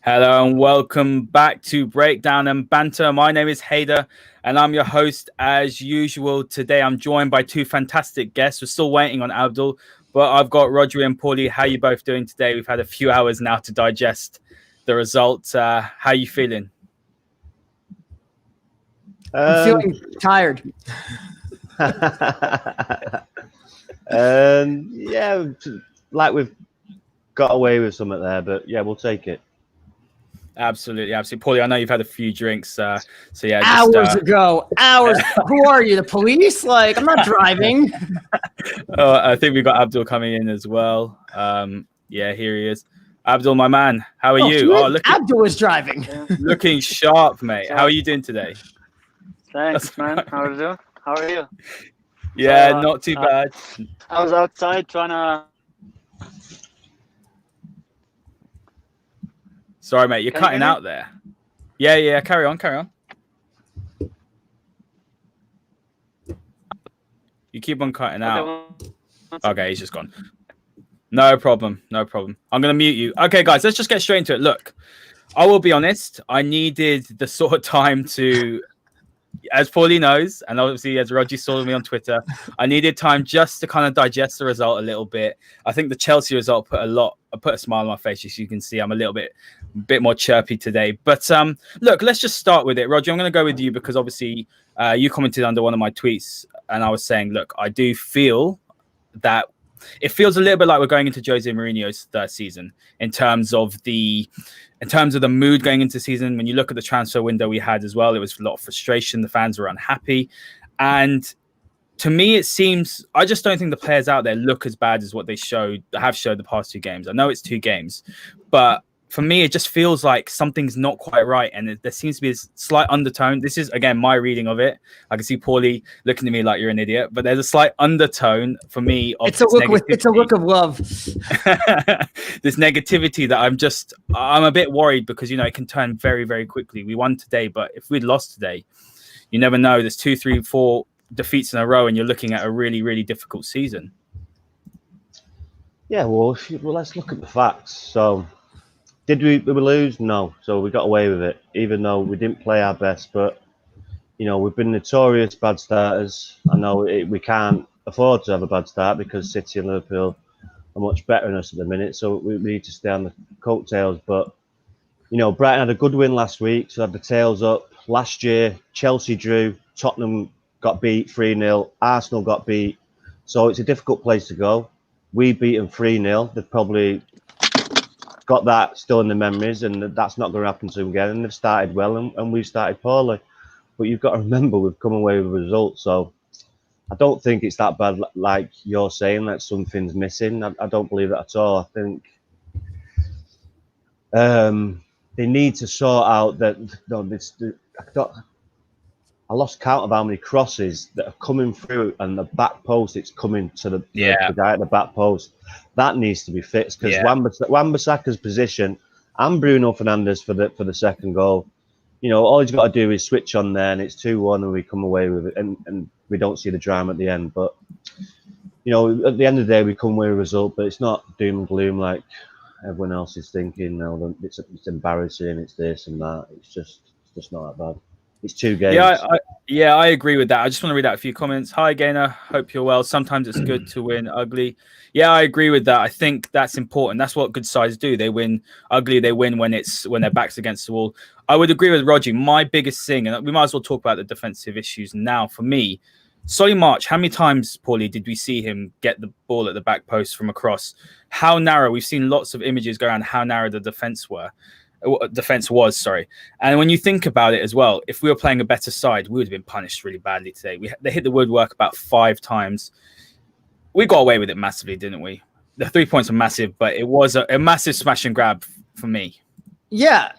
Hello and welcome back to Breakdown and Banter. My name is Hader and I'm your host as usual. Today I'm joined by two fantastic guests. We're still waiting on Abdul, but I've got Roger and Paulie. How are you both doing today? We've had a few hours now to digest the results. How are you feeling? I'm feeling tired. Yeah, like we've got away with something there, but yeah, we'll take it. Absolutely. Paulie, I know you've had a few drinks, so yeah. Hours ago. Who are you, the police? Like, I'm not driving. I think we've got Abdul coming in as well. Yeah, here he is. Abdul, my man, how are you? Abdul is driving. Looking sharp, mate. How are you doing today? Thanks, man. How are you doing? How are you? Yeah, not too bad. I was outside trying to... Sorry, mate, you're cutting out there. Yeah, carry on. You keep on cutting out. Okay, he's just gone. No problem. I'm going to mute you. Okay, guys, let's just get straight into it. Look, I will be honest. I needed the sort of time to, as Paulie knows, and obviously as Roger saw me on Twitter, I needed time just to kind of digest the result a little bit. I think the Chelsea result put a smile on my face. As you can see, I'm a little bit more chirpy today. But look, let's just start with it. Roger, I'm going to go with you because obviously you commented under one of my tweets, and I was saying, look, I do feel that it feels a little bit like we're going into Jose Mourinho's third season in terms of the mood going into the season. When you look at the transfer window we had as well, it was a lot of frustration. The fans were unhappy. And to me, it seems, I just don't think the players out there look as bad as what they have showed the past two games. I know it's 2 games, but for me, it just feels like something's not quite right. And there seems to be a slight undertone. This is, again, my reading of it. I can see Paulie looking at me like you're an idiot, but there's a slight undertone for me. It's a look of love. This negativity that I'm a bit worried because, it can turn very, very quickly. We won today, but if we'd lost today, you never know. There's 2, 3, 4 defeats in a row and you're looking at a really, really difficult season. Yeah, well, let's look at the facts. So, did we lose? No. So we got away with it, even though we didn't play our best. But, we've been notorious bad starters. I know we can't afford to have a bad start because City and Liverpool are much better than us at the minute. So we need to stay on the coattails. But, Brighton had a good win last week, so had the tails up. Last year, Chelsea drew, Tottenham got beat 3-0, Arsenal got beat. So it's a difficult place to go. We beat them 3-0. They've probably got that still in the memories, and that's not going to happen to them again. And they've started well, and we've started poorly. But you've got to remember we've come away with a result. So I don't think it's that bad, like you're saying, that something's missing. I don't believe that at all. I think they need to sort out that. I lost count of how many crosses that are coming through, and the back post, it's coming to the guy at the back post. That needs to be fixed because Wan-Bissaka's position and Bruno Fernandes for the second goal, all he's got to do is switch on there, and it's 2-1, and we come away with it, and we don't see the drama at the end. But at the end of the day, we come with a result, but it's not doom and gloom like everyone else is thinking. No, it's embarrassing, it's this and that. It's just not that bad. It's 2 games. I agree with that. I just want to read out a few comments. Hi, Gaynor. Hope you're well. Sometimes it's good to win ugly. Yeah, I agree with that. I think that's important. That's what good sides do. They win ugly. They win when their back's against the wall. I would agree with Roger. My biggest thing, and we might as well talk about the defensive issues now. For me, Solly March, how many times, Paulie, did we see him get the ball at the back post from across? How narrow? We've seen lots of images go around how narrow the defense was. And when you think about it as well, if we were playing a better side, we would have been punished really badly today. They hit the woodwork about 5 times. We got away with it massively, didn't we? The 3 points are massive, but it was a massive smash and grab for me. Yeah,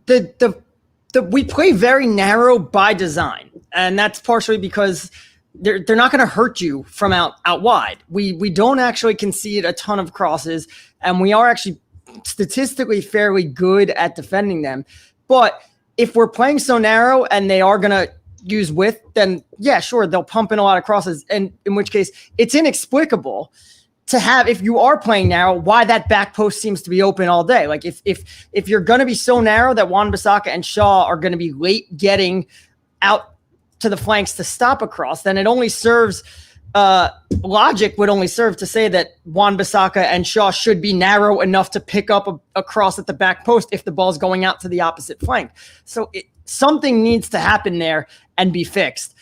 we play very narrow by design, and that's partially because they're not going to hurt you from out wide. We don't actually concede a ton of crosses, and we are actually statistically fairly good at defending them. But if we're playing so narrow and they are going to use width, then yeah, sure, they'll pump in a lot of crosses, and in which case it's inexplicable to have, if you are playing narrow, why that back post seems to be open all day. Like if you're going to be so narrow that Wan-Bissaka and Shaw are going to be late getting out to the flanks to stop a cross, then it only serves logic would only serve to say that Wan-Bissaka and Shaw should be narrow enough to pick up a cross at the back post if the ball's going out to the opposite flank. So something needs to happen there and be fixed.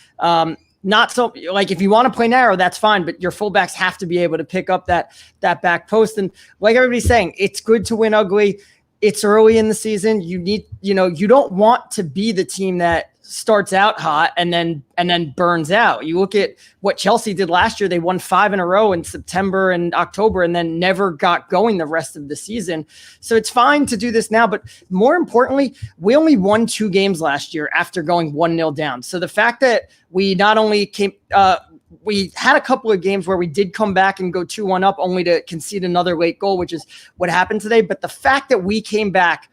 Not so like if you want to play narrow, that's fine, but your fullbacks have to be able to pick up that back post. And like everybody's saying, it's good to win ugly. It's early in the season. You don't want to be the team that starts out hot and then burns out. You look at what Chelsea did last year. They won 5 in a row in September and October and then never got going the rest of the season. So it's fine to do this now, but more importantly, we only won 2 games last year after going 1-0 down. So the fact that we not only we had a couple of games where we did come back and go 2-1 up only to concede another late goal, which is what happened today. But the fact that we came back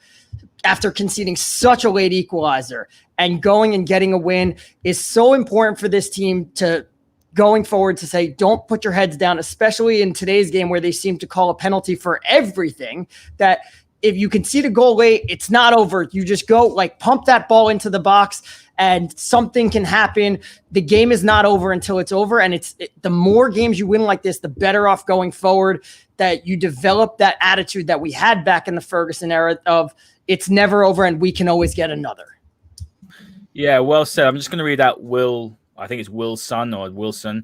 after conceding such a late equalizer and going and getting a win is so important for this team to going forward to say, don't put your heads down, especially in today's game where they seem to call a penalty for everything, that if you concede a goal late, it's not over. You just go like pump that ball into the box and something can happen. The game is not over until it's over. And the more games you win like this, the better off going forward, that you develop that attitude that we had back in the Ferguson era of it's never over and we can always get another. Yeah, well said. I'm just going to read out I think it's Wilson's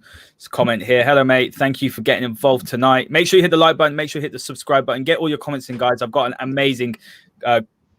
comment here. Hello, mate. Thank you for getting involved tonight. Make sure you hit the like button. Make sure you hit the subscribe button. Get all your comments in, guys. I've got an amazing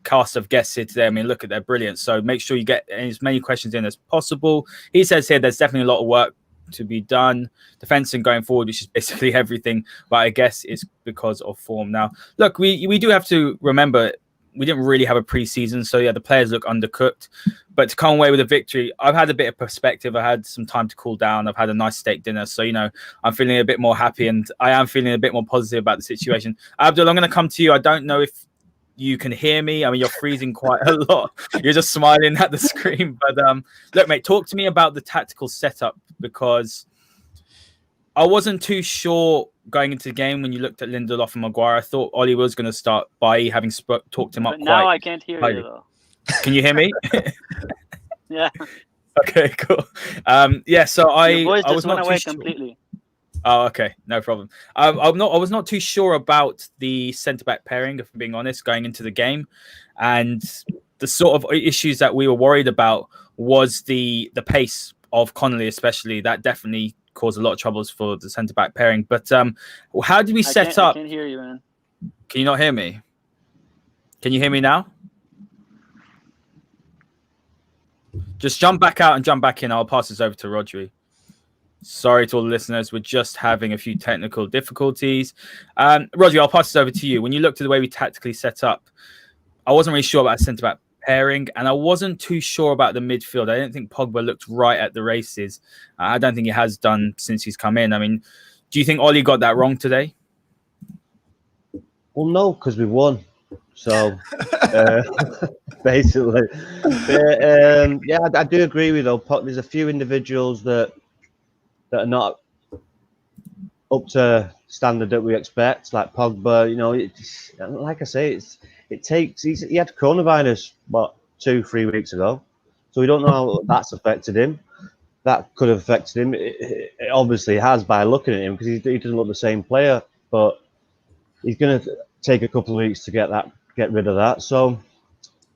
cast of guests here today. I mean, look at they're brilliant. So make sure you get as many questions in as possible. He says here there's definitely a lot of work to be done. Defense and going forward, which is basically everything. But I guess it's because of form. Now, look, we do have to remember we didn't really have a preseason. So, yeah, the players look undercooked. But to come away with a victory, I've had a bit of perspective. I had some time to cool down. I've had a nice steak dinner. So, I'm feeling a bit more happy and I am feeling a bit more positive about the situation. Abdul, I'm going to come to you. I don't know if you can hear me. I mean, you're freezing quite a lot. You're just smiling at the screen. But look, mate, talk to me about the tactical setup because I wasn't too sure going into the game when you looked at Lindelof and Maguire. I thought Ole was going to start by having talked him up but now quite I can't hear highly. you, though. Can you hear me? Yeah. Okay, cool. So Your voice I was just went not away too sure. completely. Oh, okay, no problem. I was not too sure about the centre-back pairing, if I'm being honest, going into the game, and the sort of issues that we were worried about was the pace of Connolly, especially. That definitely caused a lot of troubles for the centre-back pairing. But how did we set up? I can't hear you, man. Can you not hear me? Can you hear me now? Just jump back out and jump back in. I'll pass this over to Rodri. Sorry to all the listeners. We're just having a few technical difficulties. Rodri, I'll pass this over to you. When you looked at the way we tactically set up, I wasn't really sure about centre-back pairing, and I wasn't too sure about the midfield. I didn't think Pogba looked right at the races. I don't think he has done since he's come in. I mean, do you think Ole got that wrong today? Well, no, because we won. So, basically, I do agree with you, though. There's a few individuals that are not up to standard that we expect, like Pogba. Like I say, he had coronavirus 2-3 weeks ago, so we don't know how that's affected him. That could have affected him. It obviously has by looking at him because he doesn't look the same player, but he's going to take a couple of weeks to get rid of that. So,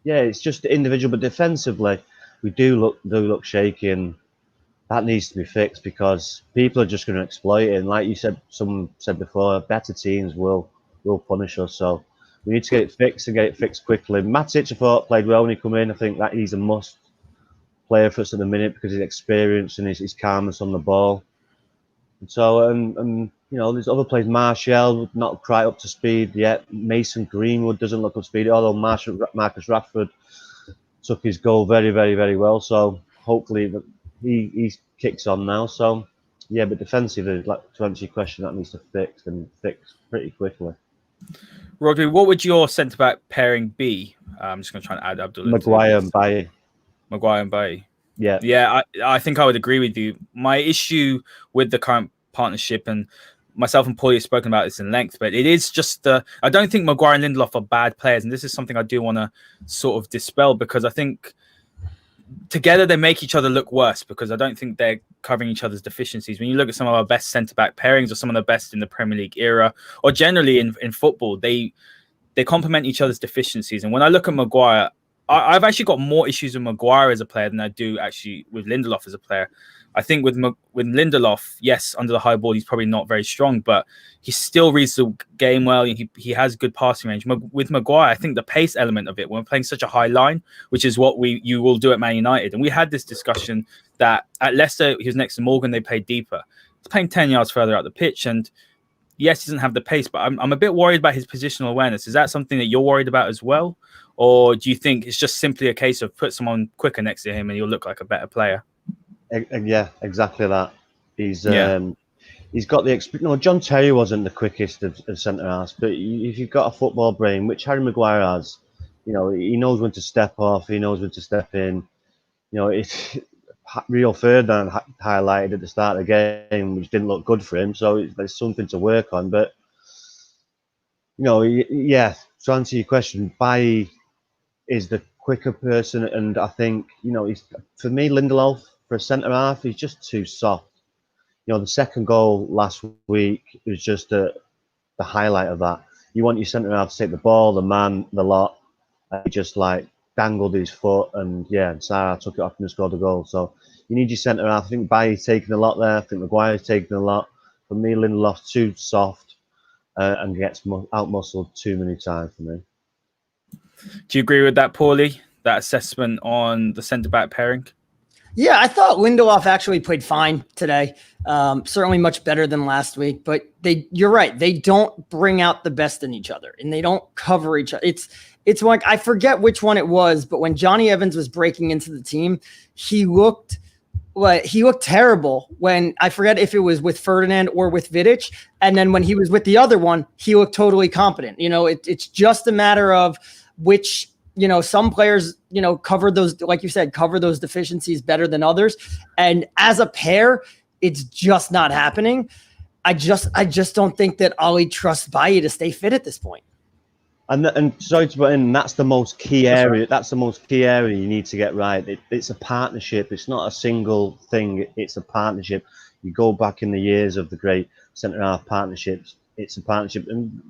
yeah, it's just individual, but defensively, we do look shaky, and that needs to be fixed because people are just going to exploit it. And like you said, someone said before, better teams will punish us. So we need to get it fixed and get it fixed quickly. Matic, I thought, played well when he come in. I think that he's a must player for us at the minute because his experience and his calmness on the ball. And so, and there's other players. Martial not quite up to speed yet. Mason Greenwood doesn't look up to speed, although Marcus Rashford took his goal very, very, very well. So hopefully he kicks on now. So yeah, but defensively, to answer your question, that needs to fix pretty quickly. Rodri, what would your centre-back pairing be? I'm just going to try and add Abdullah. Maguire and Bailly. Maguire and Bailly. Yeah. I think I would agree with you. My issue with the current partnership, and myself and Paulie have spoken about this in length, but it is just I don't think Maguire and Lindelof are bad players, and this is something I do want to sort of dispel, because I think together they make each other look worse, because I don't think they're covering each other's deficiencies. When you look at some of our best centre-back pairings, or some of the best in the Premier League era, or generally in football, they complement each other's deficiencies. And when I look at Maguire, I've actually got more issues with Maguire as a player than I do actually with Lindelof as a player. I think with Lindelof, yes, under the high ball, he's probably not very strong, but he still reads the game well. He has good passing range. With Maguire, I think the pace element of it, when we're playing such a high line, which is what you will do at Man United. And we had this discussion that at Leicester, he was next to Morgan, they played deeper. He's playing 10 yards further out the pitch. And yes, he doesn't have the pace, but I'm a bit worried about his positional awareness. Is that something that you're worried about as well? Or do you think it's just simply a case of put someone quicker next to him and he'll look like a better player? Yeah, exactly that. He's got the experience. No, John Terry wasn't the quickest of centre halves, but if you've got a football brain, which Harry Maguire has, he knows when to step off, he knows when to step in. It's Rio Ferdinand highlighted at the start of the game, which didn't look good for him. So there's something to work on. But yeah, to answer your question, Bailly is the quicker person, and I think he's, for me, Lindelof for a centre half, he's just too soft. The second goal last week was just the highlight of that. You want your centre half to take the ball, the man, the lot. And he just dangled his foot, and Sarah took it off and scored a goal. So you need your centre half. I think Bailly's taking a lot there. I think Maguire's taking a lot. For me, Lindelof's too soft and gets out-muscled too many times for me. Do you agree with that, Paulie? That assessment on the centre-back pairing? Yeah, I thought Lindelof actually played fine today. Certainly much better than last week. But you're right. They don't bring out the best in each other, and they don't cover each other. It's like, I forget which one it was, but when Johnny Evans was breaking into the team, he looked terrible. When I forget if it was with Ferdinand or with Vidic, and then when he was with the other one, he looked totally competent. It's just a matter of which. Some players, cover those, like you said, cover those deficiencies better than others. And as a pair, it's just not happening. I just don't think that Ole trusts Bailly to stay fit at this point. And sorry to put in, that's the most key area. That's the most key area you need to get right. It's a partnership. It's not a single thing. It's a partnership. You go back in the years of the great centre half partnerships. It's a partnership. And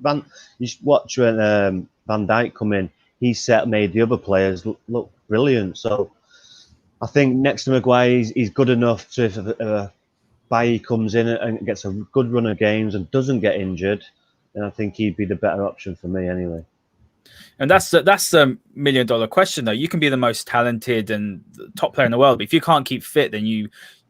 you watch when Van Dijk come in. He made the other players look brilliant. So I think next to Maguire, he's good enough to, if Bailly comes in and gets a good run of games and doesn't get injured, then I think he'd be the better option for me anyway. And that's a $1 million question, though. You can be the most talented and top player in the world, but if you can't keep fit, then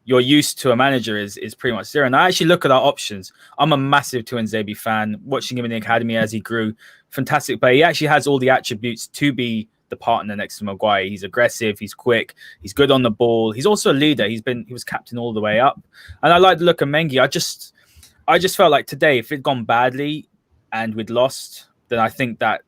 your use to a manager is pretty much zero. And I actually look at our options. I'm a massive Tuanzebe fan, watching him in the academy as he grew. Fantastic player. He actually has all the attributes to be the partner next to Maguire. He's aggressive, he's quick, he's good on the ball. He's also a leader. He was captain all the way up. And I like the look of Mengi. I just felt like today, if it'd gone badly and we'd lost, then I think that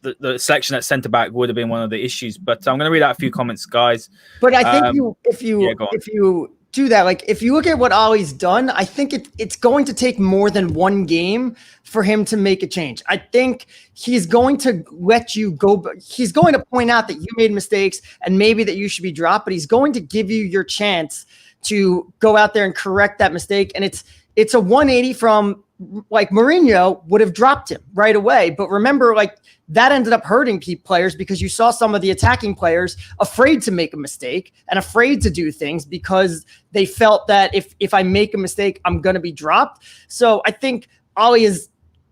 the selection at centre back would have been one of the issues. But I'm going to read out a few comments, guys. But I think if you do that, like if you look at what Ollie's done, I think it's going to take more than one game for him to make a change. I think he's going to let you go. He's going to point out that you made mistakes and maybe that you should be dropped, but he's going to give you your chance to go out there and correct that mistake. And it's a 180 from, like, Mourinho would have dropped him right away. But remember, like, that ended up hurting key players because you saw some of the attacking players afraid to make a mistake and afraid to do things because they felt that if I make a mistake, I'm going to be dropped. So I think Ole is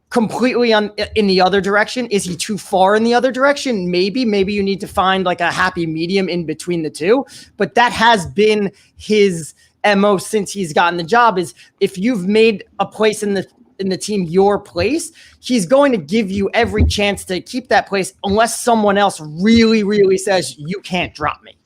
completely in the other direction. Is he too far in the other direction? Maybe you need to find like a happy medium in between the two. But that has been his MO since he's gotten the job, is if you've made a place in the team your place, he's going to give you every chance to keep that place unless someone else really, really says you can't drop me.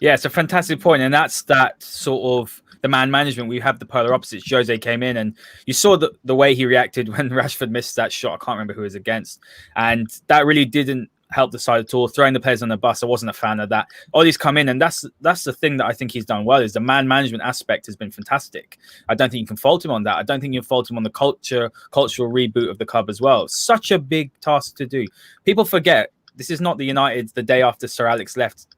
Yeah, it's a fantastic point. And that's that sort of the man management. We have the polar opposites. Jose came in and you saw the way he reacted when Rashford missed that shot. I can't remember who it was against. And that really didn't help the side at all. Throwing the players on the bus, I wasn't a fan of that. Ole's come in, and that's the thing that I think he's done well, is the man management aspect has been fantastic. I don't think you can fault him on that. I don't think you can fault him on the cultural reboot of the club as well. Such a big task to do. People forget this is not the United the day after Sir Alex left,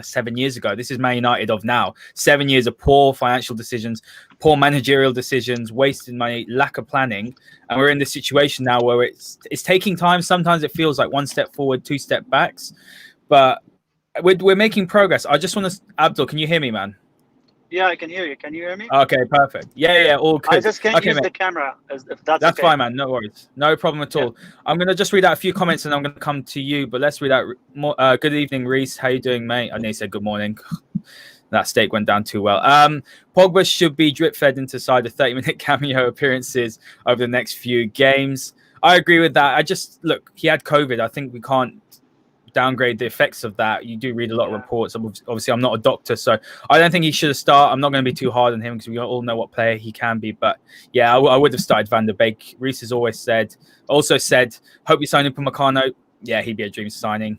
7 years ago. This is Man United of now. 7 years of poor financial decisions, poor managerial decisions, wasted money, lack of planning, and we're in this situation now where it's taking time. Sometimes it feels like one step forward, two step backs, but we're making progress. I just want to, Abdul, can you hear me, man? Yeah, I can hear you. Can you hear me? Okay, perfect. Yeah, all good. I just can't use the camera, if that's okay. Fine, man. No worries. No problem at all. I'm going to just read out a few comments and I'm going to come to you, but let's read out more. Good evening, Reese. How you doing, mate? I know you said good morning. That steak went down too well. Pogba should be drip-fed into side of 30-minute cameo appearances over the next few games. I agree with that. Look, he had COVID. I think we can't downgrade the effects of that. You do read a lot of reports. Obviously, I'm not a doctor, so I don't think he should have started. I'm not going to be too hard on him because we all know what player he can be. But yeah, I would have started Van der Beek. Reese has also said, hope you sign Upamecano. Yeah, he'd be a dream signing.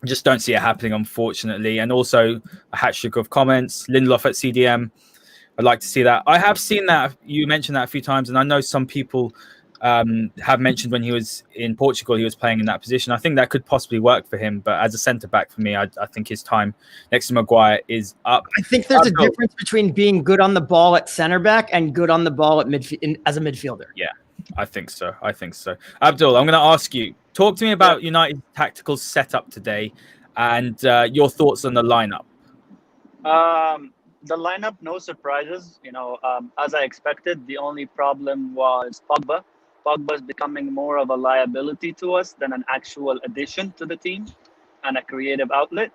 Just don't see it happening, unfortunately. And also a hat trick of comments. Lindelof at CDM. I'd like to see that. I have seen that. You mentioned that a few times, and I know some people have mentioned when he was in Portugal, he was playing in that position. I think that could possibly work for him, but as a centre back for me, I think his time next to Maguire is up. I think there's a difference between being good on the ball at centre back and good on the ball at as a midfielder. Yeah, I think so. Abdul, I'm going to ask you, talk to me about United's tactical setup today and your thoughts on the lineup. The lineup, no surprises. As I expected, the only problem was Pogba. Pogba's becoming more of a liability to us than an actual addition to the team and a creative outlet.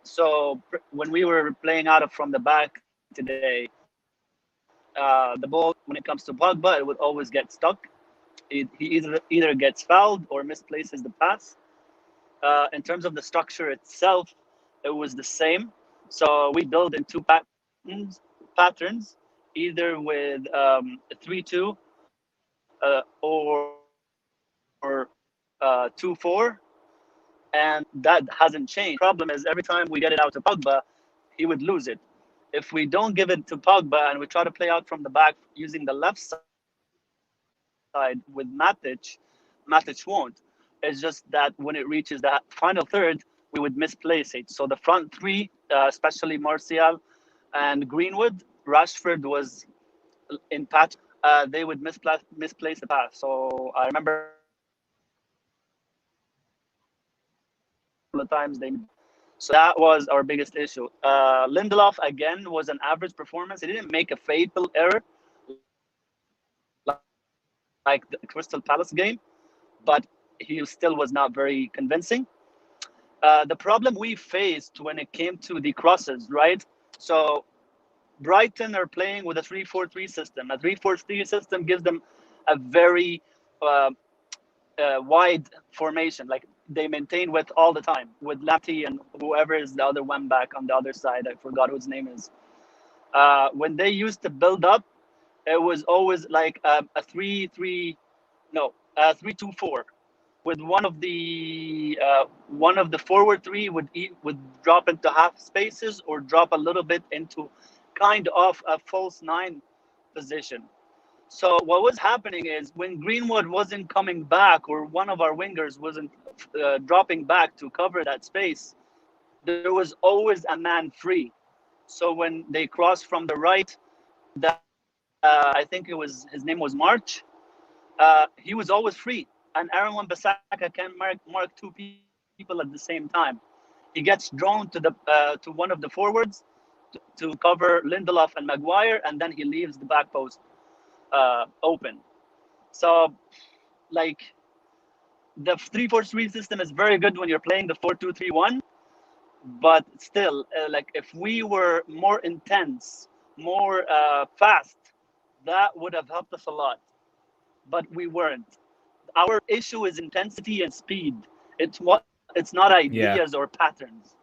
So when we were playing out from the back today, the ball, when it comes to Pogba, it would always get stuck. He either gets fouled or misplaces the pass. In terms of the structure itself, it was the same. So we build in two patterns, either with 3-2 or 2-4, and that hasn't changed. The problem is every time we get it out to Pogba, he would lose it. If we don't give it to Pogba and we try to play out from the back using the left side with Matic won't. It's just that when it reaches that final third, we would misplace it. So the front three, especially Martial and Greenwood, Rashford was in patch. They would misplace the pass. So I remember the times so that was our biggest issue. Lindelof again was an average performance. He didn't make a fatal error like the Crystal Palace game, but he still was not very convincing. The problem we faced when it came to the crosses, right? So Brighton are playing with a 3-4-3 system. A 3-4-3 system gives them a very wide formation, like they maintain with all the time, with Lamptey and whoever is the other one back on the other side. I forgot whose name is. When they used to build up, it was always like a 3-2-4, with one of the forward three would drop into half spaces or drop a little bit into kind of a false nine position. So what was happening is when Greenwood wasn't coming back or one of our wingers wasn't dropping back to cover that space, there was always a man free. So when they crossed from the right, I think his name was March, he was always free. And Aaron Wan-Bissaka can mark two people at the same time. He gets drawn to one of the forwards to cover Lindelof and Maguire, and then he leaves the back post open. So, like, the 3-4-3 system is very good when you're playing the 4-2-3-1, but still, like, if we were more intense, more fast, that would have helped us a lot. But we weren't. Our issue is intensity and speed. It's not ideas or patterns.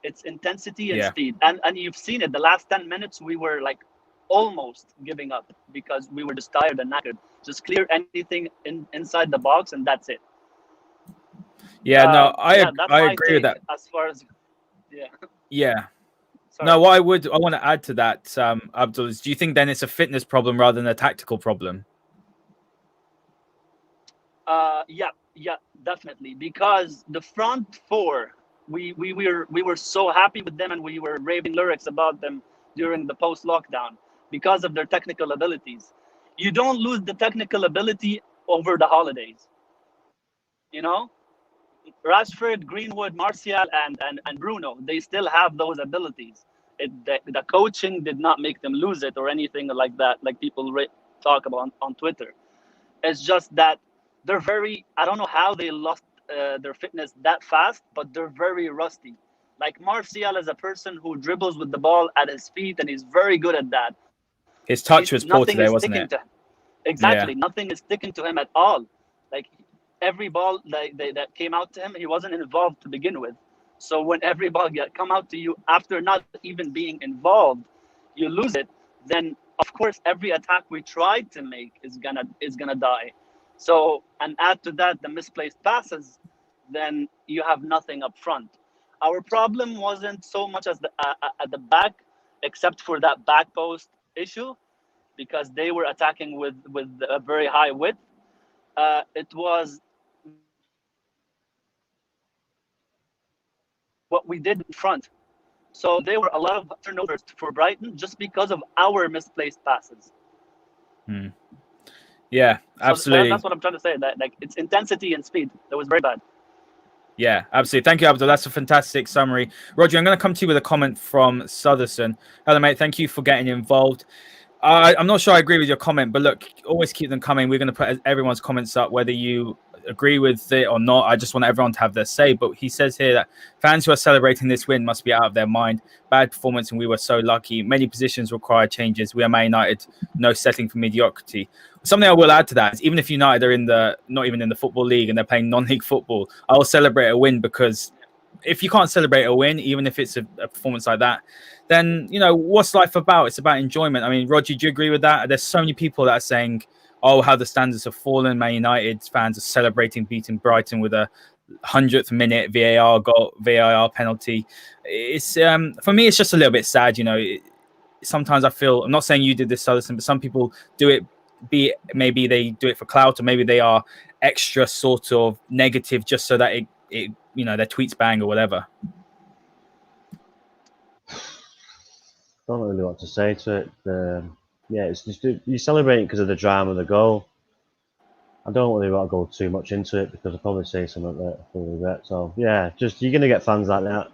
It's intensity and speed. And you've seen it. The last 10 minutes, we were like almost giving up because we were just tired and knackered. Just clear anything inside the box, and that's it. Yeah, no, I that's I my agree with take that. as far as yeah. Yeah. Sorry. No, what I want to add to that, Abdul, is do you think then it's a fitness problem rather than a tactical problem? Yeah, definitely. Because the front four, we were so happy with them, and we were raving lyrics about them during the post lockdown because of their technical abilities. You don't lose the technical ability over the holidays. You know, Rashford, Greenwood, Martial, and Bruno, they still have those abilities. The coaching did not make them lose it or anything like that, like people talk about on Twitter. It's just that they're very, I don't know how they lost their fitness that fast, but they're very rusty. Like Martial is a person who dribbles with the ball at his feet, and he's very good at that. His touch was poor Nothing today, is wasn't sticking it? to him. Yeah. Exactly. Nothing is sticking to him at all. Like every ball that came out to him, he wasn't involved to begin with. So when every ball come out to you after not even being involved, you lose it. Then of course every attack we tried to make is gonna die. So, and add to that the misplaced passes, then you have nothing up front. Our problem wasn't so much as at the back, except for that back post issue, because they were attacking with a very high width. It was what we did in front. So there were a lot of turnovers for Brighton just because of our misplaced passes. Yeah, absolutely. So that's what I'm trying to say. That like it's intensity and speed that was very bad. Yeah, absolutely. Thank you, Abdul. That's a fantastic summary. Roger, I'm going to come to you with a comment from Sutherson. Hello, mate. Thank you for getting involved. I'm not sure I agree with your comment, but look, always keep them coming. We're going to put everyone's comments up, whether you agree with it or not. I just want everyone to have their say. But he says here that fans who are celebrating this win must be out of their mind. Bad performance, and we were so lucky. Many positions require changes. We are Man United, no settling for mediocrity. Something I will add to that is even if United are not even in the Football League and they're playing non-league football, I will celebrate a win, because if you can't celebrate a win, even if it's a performance like that, then, what's life about? It's about enjoyment. I mean, Roger, do you agree with that? There's so many people that are saying, oh, how the standards have fallen. Man United fans are celebrating beating Brighton with a 100th minute VAR penalty. It's for me, it's just a little bit sad. Sometimes I feel, I'm not saying you did this, Sutherson, but some people do it. Maybe they do it for clout, or maybe they are extra sort of negative just so that it their tweets bang or whatever. Don't really know what to say to it. Yeah, it's just you celebrating because of the drama of the goal. I don't really want to go too much into it because I'll probably say something that I regret. So yeah, just you're gonna get fans like that.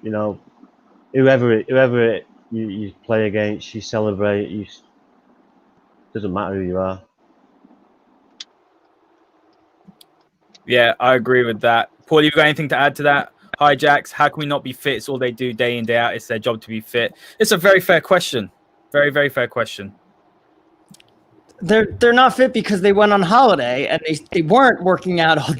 Whoever you play against, you celebrate. Doesn't matter who you are. Yeah, I agree with that. Paul, you got anything to add to that? Hi, Jax. How can we not be fit? It's all they do day in, day out. It's their job to be fit. It's a very fair question. Very, very fair question. They're not fit because they went on holiday and they weren't working out all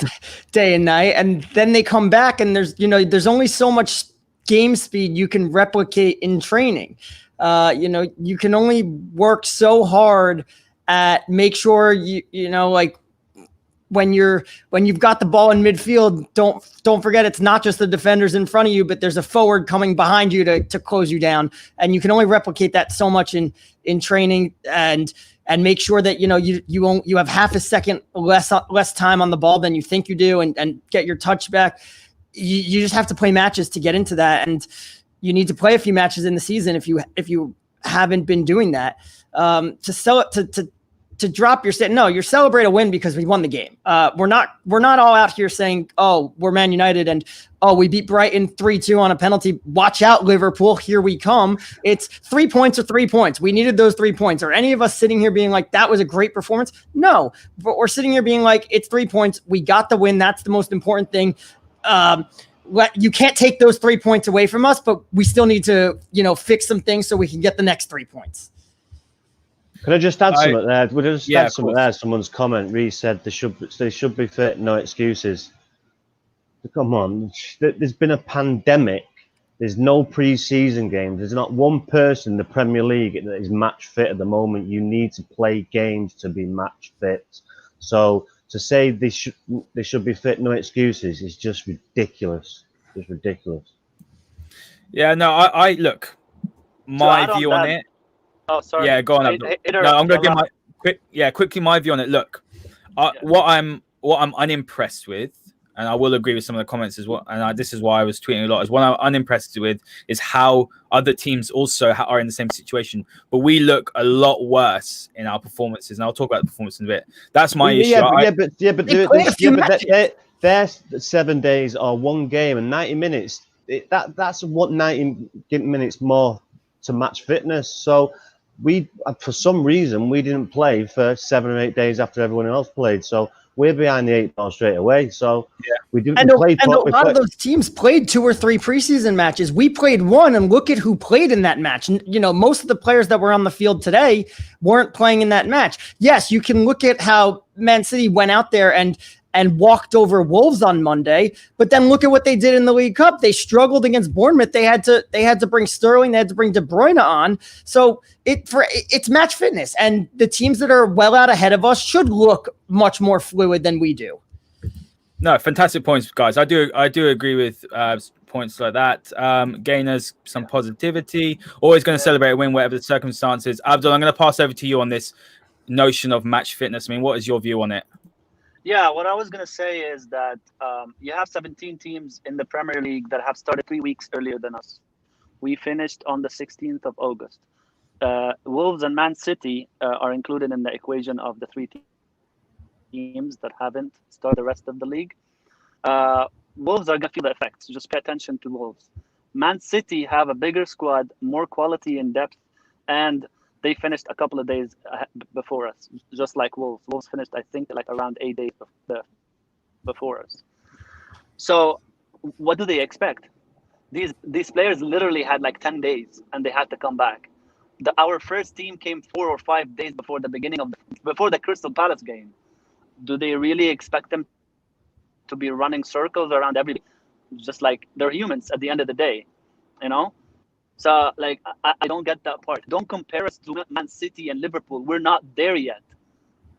day and night, and then they come back and there's only so much game speed you can replicate in training. You can only work so hard at make sure like when you've got the ball in midfield, don't forget it's not just the defenders in front of you, but there's a forward coming behind you to close you down, and you can only replicate that so much in training and make sure that you have half a second less time on the ball than you think you do, and get your touch back. You just have to play matches to get into that, and you need to play a few matches in the season if you haven't been doing that. To drop your set. No, you celebrate a win because we won the game. We're not all out here saying, oh, we're Man United and we beat Brighton 3-2 on a penalty. Watch out, Liverpool, here we come. It's 3 points or 3 points. We needed those 3 points. Are any of us sitting here being like, that was a great performance? No, but we're sitting here being like, it's 3 points. We got the win. That's the most important thing. You can't take those 3 points away from us, but we still need to, fix some things so we can get the next 3 points. Can I just add something there? Would I just add something there? Someone's comment. Reece said they should be fit, no excuses. Come on, there's been a pandemic. There's no pre-season games. There's not one person in the Premier League that is match fit at the moment. You need to play games to be match fit. So to say they should be fit, no excuses, is just ridiculous. Just ridiculous. Yeah, no, I look, my view on it. Oh, sorry. Yeah, go on. No, I'm gonna give my quickly my view on it. Look, what I'm unimpressed with, and I will agree with some of the comments as well. And this is why I was tweeting a lot. Is what I'm unimpressed with is how other teams also are in the same situation, but we look a lot worse in our performances. And I'll talk about the performance in a bit. That's my issue. But their 7 days or one game and 90 minutes. That's what 90 minutes more to match fitness. So we, for some reason, we didn't play for 7 or 8 days after everyone else played. So we're behind the 8 ball straight away. So we didn't. And a lot of those teams played 2 or 3 preseason matches. We played one, and look at who played in that match. And, you know, most of the players that were on the field today weren't playing in that match. Yes, you can look at how Man City went out there and walked over Wolves on Monday, but then look at what they did in the League Cup. They struggled against Bournemouth. They had to bring Sterling, they had to bring De Bruyne on. So it's match fitness, and the teams that are well out ahead of us should look much more fluid than we do. No, fantastic points, guys. I do agree with points like that. Gainers, some positivity. Always going to celebrate a win, whatever the circumstances. Abdul, I'm going to pass over to you on this notion of match fitness. I mean, what is your view on it? Yeah, what I was going to say is that you have 17 teams in the Premier League that have started 3 weeks earlier than us. We finished on the 16th of August. Wolves and Man City are included in the equation of the 3 teams that haven't started the rest of the league. Wolves are going to feel the effects. Just pay attention to Wolves. Man City have a bigger squad, more quality and depth, and they finished a couple of days before us, just like Wolves. Wolves finished, I think, like around 8 days before us. So what do they expect? These players literally had like 10 days, and they had to come back. Our first team came 4 or 5 days before the beginning before the Crystal Palace game. Do they really expect them to be running circles around everybody? Just like they're humans at the end of the day, you know? So, like, I don't get that part. Don't compare us to Man City and Liverpool. We're not there yet.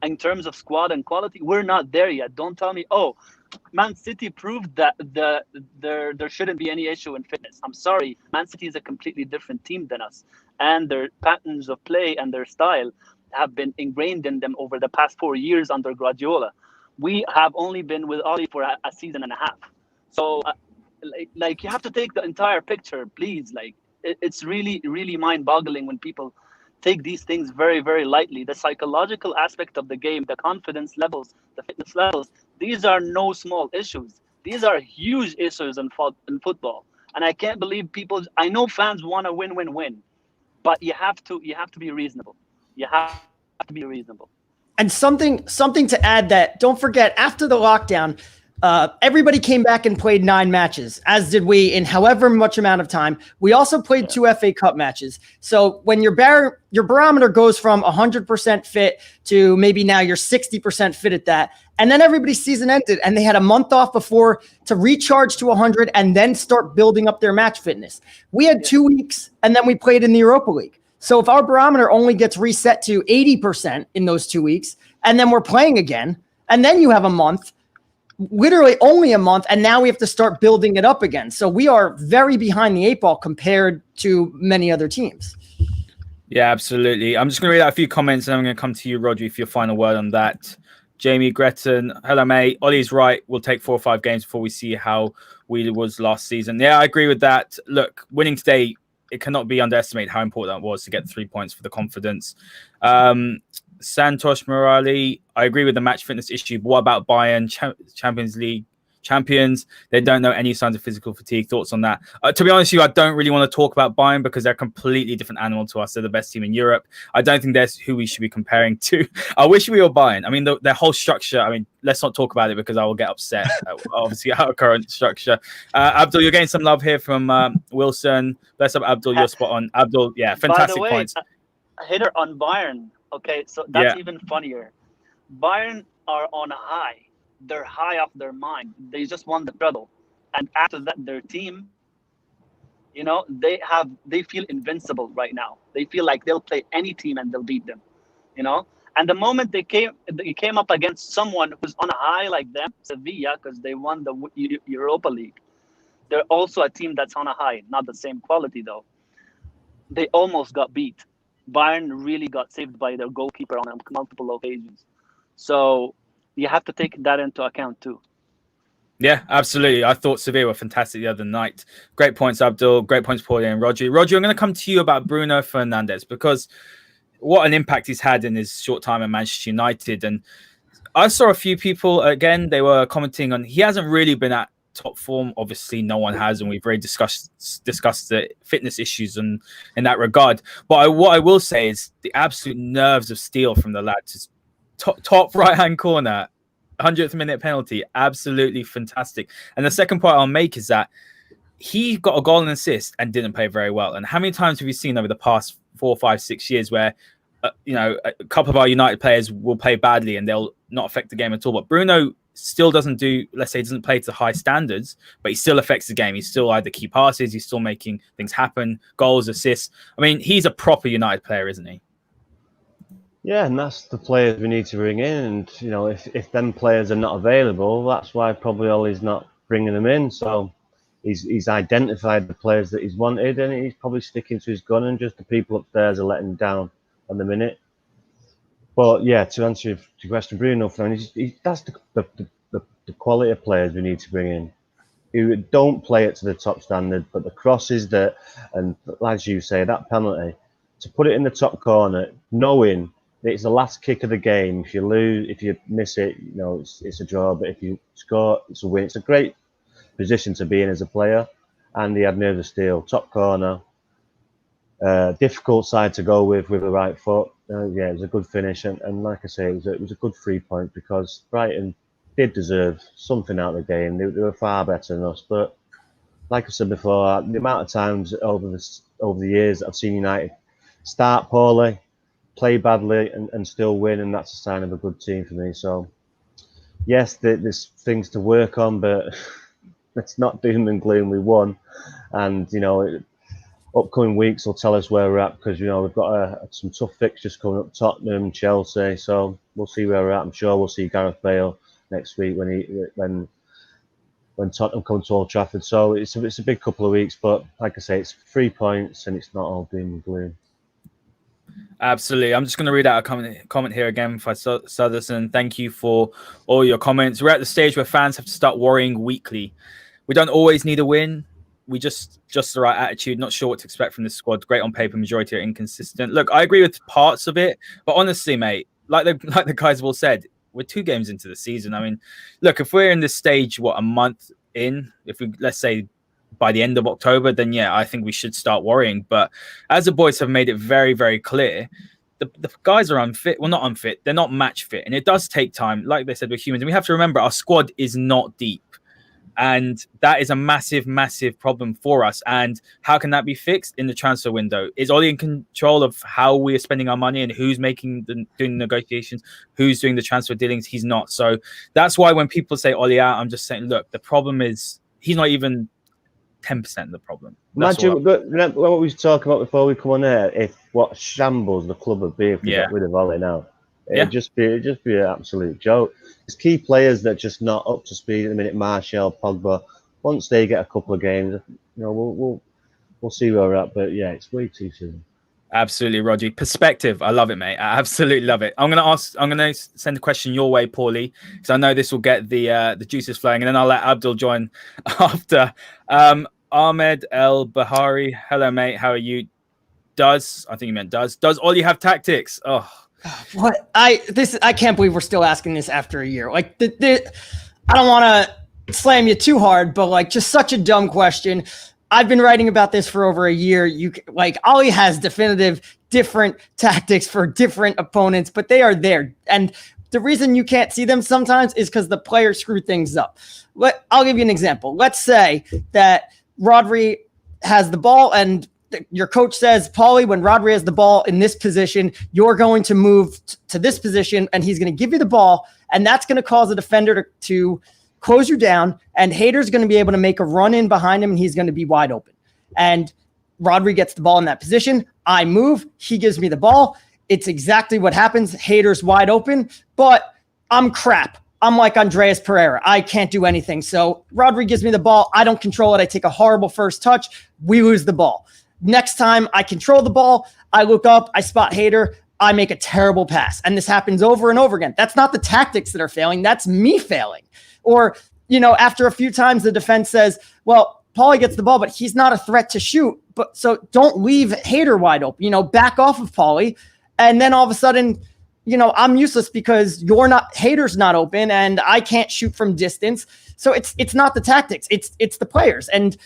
In terms of squad and quality, we're not there yet. Don't tell me, oh, Man City proved that there shouldn't be any issue in fitness. I'm sorry. Man City is a completely different team than us. And their patterns of play and their style have been ingrained in them over the past 4 years under Guardiola. We have only been with Ole for a season and a half. So, like, you have to take the entire picture, please. Like, it's really, really mind-boggling when people take these things very, very lightly. The psychological aspect of the game, the confidence levels, the fitness levels, these are no small issues. These are huge issues in football. And I can't believe I know fans want to win, but you have to be reasonable. You have to be reasonable. And something to add, that don't forget, after the lockdown, everybody came back and played 9 matches, as did we, in however much amount of time. We also played 2 FA Cup matches. So when your barometer goes from 100% fit to maybe now you're 60% fit at that, and then everybody's season ended and they had a month off before to recharge to 100 and then start building up their match fitness. We had 2 weeks, and then we played in the Europa League. So if our barometer only gets reset to 80% in those 2 weeks, and then we're playing again, and then you have a month, literally only a month, and now we have to start building it up again. So we are very behind the 8 ball compared to many other teams. Yeah, absolutely. I'm just going to read out a few comments, and I'm going to come to you, Rodri, for your final word on that. Jamie Gretton, hello, mate. Ollie's right. We'll take 4 or 5 games before we see how we was last season. Yeah, I agree with that. Look, winning today, it cannot be underestimated how important that was to get 3 points for the confidence. Santosh Morali, I agree with the match fitness issue, but what about Bayern, Champions League champions? They don't know any signs of physical fatigue. Thoughts on that? To be honest with you, I don't really want to talk about Bayern because they're a completely different animal to us. They're the best team in Europe. I don't think that's who we should be comparing to. I wish we were Bayern. I mean, their whole structure, I mean, let's not talk about it because I will get upset. Obviously, our current structure. Abdul, you're getting some love here from Wilson. Bless up, Abdul. You're spot on. Abdul, yeah, fantastic points. A hitter on Bayern. Okay, so that's even funnier. Bayern are on a high. They're high off their mind. They just won the treble. And after that, their team, you know, they feel invincible right now. They feel like they'll play any team and they'll beat them, you know? And the moment they came up against someone who's on a high like them, Sevilla, because they won the Europa League, they're also a team that's on a high, not the same quality though. They almost got beat. Bayern really got saved by their goalkeeper on multiple occasions. So you have to take that into account too. Yeah, absolutely. I thought Sevilla were fantastic the other night. Great points, Abdul. Great points, Paulie and Roger. Roger, I'm going to come to you about Bruno Fernandes, because what an impact he's had in his short time at Manchester United. And I saw a few people, again, they were commenting on he hasn't really been at top form. Obviously, no one has, and we've already discussed the fitness issues in that regard. But what I will say is the absolute nerves of steel from the lads. Top right-hand corner, 100th minute penalty, absolutely fantastic. And the second point I'll make is that he got a goal and assist and didn't play very well. And how many times have you seen over the past 4, 5, 6 years where a couple of our United players will play badly and they'll not affect the game at all? But Bruno still doesn't play to high standards, but he still affects the game. He's still either key passes, he's still making things happen, goals, assists. I mean, he's a proper United player, isn't he? Yeah, and that's the players we need to bring in. And, if them players are not available, that's why probably Ole's not bringing them in. So he's identified the players that he's wanted, and he's probably sticking to his gun, and just the people upstairs are letting him down on the minute. But yeah, to answer your question, Bruno Fernandes, that's the quality of players we need to bring in, who don't play it to the top standard, but the crosses and as you say, that penalty, to put it in the top corner, knowing that it's the last kick of the game. If you miss it, it's a draw. But if you score, it's a win. It's a great position to be in as a player. And he had nerves of steel, top corner. Difficult side to go with the right foot. Yeah, it was a good finish, and like I say, it was a good 3 point, because Brighton did deserve something out of the game. They were far better than us, but like I said before, the amount of times over the years that I've seen United start poorly, play badly, and still win, and that's a sign of a good team for me. So yes, there's things to work on, but it's not doom and gloom. We won, and upcoming weeks will tell us where we're at, because we've got some tough fixtures coming up: Tottenham, Chelsea. So we'll see where we're at. I'm sure we'll see Gareth Bale next week when Tottenham come to Old Trafford. So it's a big couple of weeks, but like I say, it's 3 points, and it's not all doom and gloom. Absolutely. I'm just going to read out a comment here again for Sutherson. Thank you for all your comments. We're at the stage where fans have to start worrying weekly. We don't always need a win. We just the right attitude. Not sure what to expect from this squad. Great on paper, majority are inconsistent. Look, I agree with parts of it, but honestly, mate, like the guys have all said, we're 2 games into the season. I mean, look, if we're in this stage, a month in, if we, let's say, by the end of October, then yeah, I think we should start worrying. But as the boys have made it very, very clear, the guys are unfit. Well, not unfit. They're not match fit. And it does take time. Like they said, we're humans. And we have to remember our squad is not deep. And that is a massive, massive problem for us. And how can that be fixed? In the transfer window. Is Ole in control of how we are spending our money and who's doing the negotiations, who's doing the transfer dealings? He's not. So that's why when people say Ole out, I'm just saying, look, the problem is he's not even 10% of the problem. Imagine what we was talking about before we come on air. If what shambles the club would be if we got rid of Ole now, it'd just be an absolute joke. There's key players that are just not up to speed at the minute. Martial, Pogba. Once they get a couple of games, we'll see where we're at. But yeah, it's way too soon. Absolutely, Roger. Perspective. I love it, mate. I absolutely love it. I'm gonna send a question your way, Paulie, because I know this will get the juices flowing, and then I'll let Abdul join after. Ahmed El Bahari. Hello, mate. How are you? I think you meant does Ole have tactics? Oh, what I can't believe we're still asking this after a year. Like, I don't want to slam you too hard, but like, just such a dumb question. I've been writing about this for over a year. Ole has definitive different tactics for different opponents, but they are there. And the reason you can't see them sometimes is because the players screw things up. I'll give you an example. Let's say that Rodri has the ball and your coach says, Paulie, when Rodri has the ball in this position, you're going to move to this position and he's going to give you the ball. And that's going to cause a defender to close you down, and Hader's going to be able to make a run in behind him and he's going to be wide open. And Rodri gets the ball in that position. I move. He gives me the ball. it's exactly what happens. Haters wide open, but I'm crap. I'm like Andreas Pereira. I can't do anything. So Rodri gives me the ball. I don't control it. I take a horrible first touch. We lose the ball. Next time I control the ball, I look up, I spot Hater, I make a terrible pass. And this happens over and over again. That's not the tactics that are failing. That's me failing. Or, after a few times the defense says, well, Paulie gets the ball, but he's not a threat to shoot. But so don't leave Hater wide open, back off of Paulie. And then all of a sudden, I'm useless because Hater's not open and I can't shoot from distance. So it's not the tactics. It's the players. And,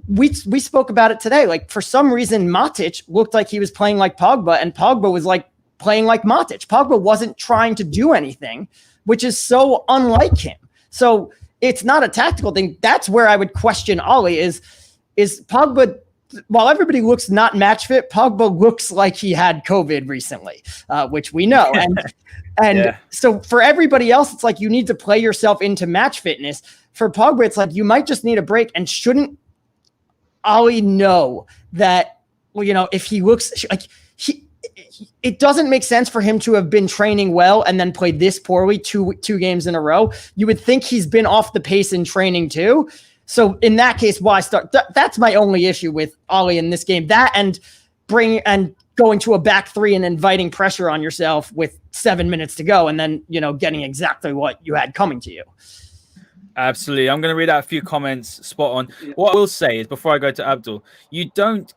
we spoke about it today. Like for some reason, Matic looked like he was playing like Pogba and Pogba was like playing like Matic. Pogba wasn't trying to do anything, which is so unlike him. So it's not a tactical thing. That's where I would question Ole is Pogba. While everybody looks not match fit, Pogba looks like he had COVID recently, which we know. And so for everybody else, it's like you need to play yourself into match fitness. For Pogba, it's like you might just need a break. And shouldn't Ole know that, if he looks like it doesn't make sense for him to have been training well and then played this poorly two games in a row. You would think he's been off the pace in training too. So in that case, why start? That's my only issue with Ole in this game. That and going to a back three and inviting pressure on yourself with 7 minutes to go, and then getting exactly what you had coming to you. Absolutely. I'm going to read out a few comments. Spot on. What I will say is, before I go to Abdul, you don't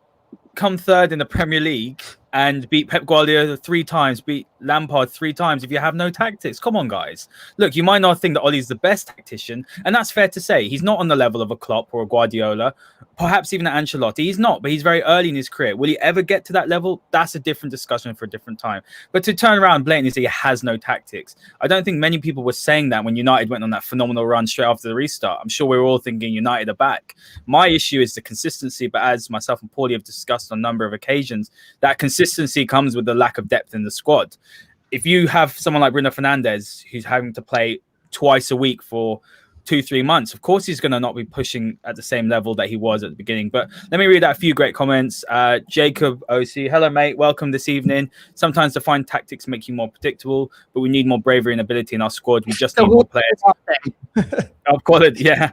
come third in the Premier League and beat Pep Guardiola 3 times, beat Lampard 3 times if you have no tactics. Come on, guys. Look, you might not think that Ole's the best tactician, and that's fair to say. He's not on the level of a Klopp or a Guardiola, perhaps even an Ancelotti. He's not, but he's very early in his career. Will he ever get to that level? That's a different discussion for a different time. But to turn around blatantly say he has no tactics, I don't think many people were saying that when United went on that phenomenal run straight after the restart. I'm sure we were all thinking United are back. My issue is the consistency, but as myself and Paulie have discussed on a number of occasions, that consistency comes with the lack of depth in the squad. If you have someone like Bruno Fernandes who's having to play twice a week for 2-3 months, of course he's going to not be pushing at the same level that he was at the beginning. But let me read out a few great comments. Jacob OC, hello mate, welcome this evening. Sometimes to find tactics make you more predictable, but we need more bravery and ability in our squad. We just need more players of quality. Yeah.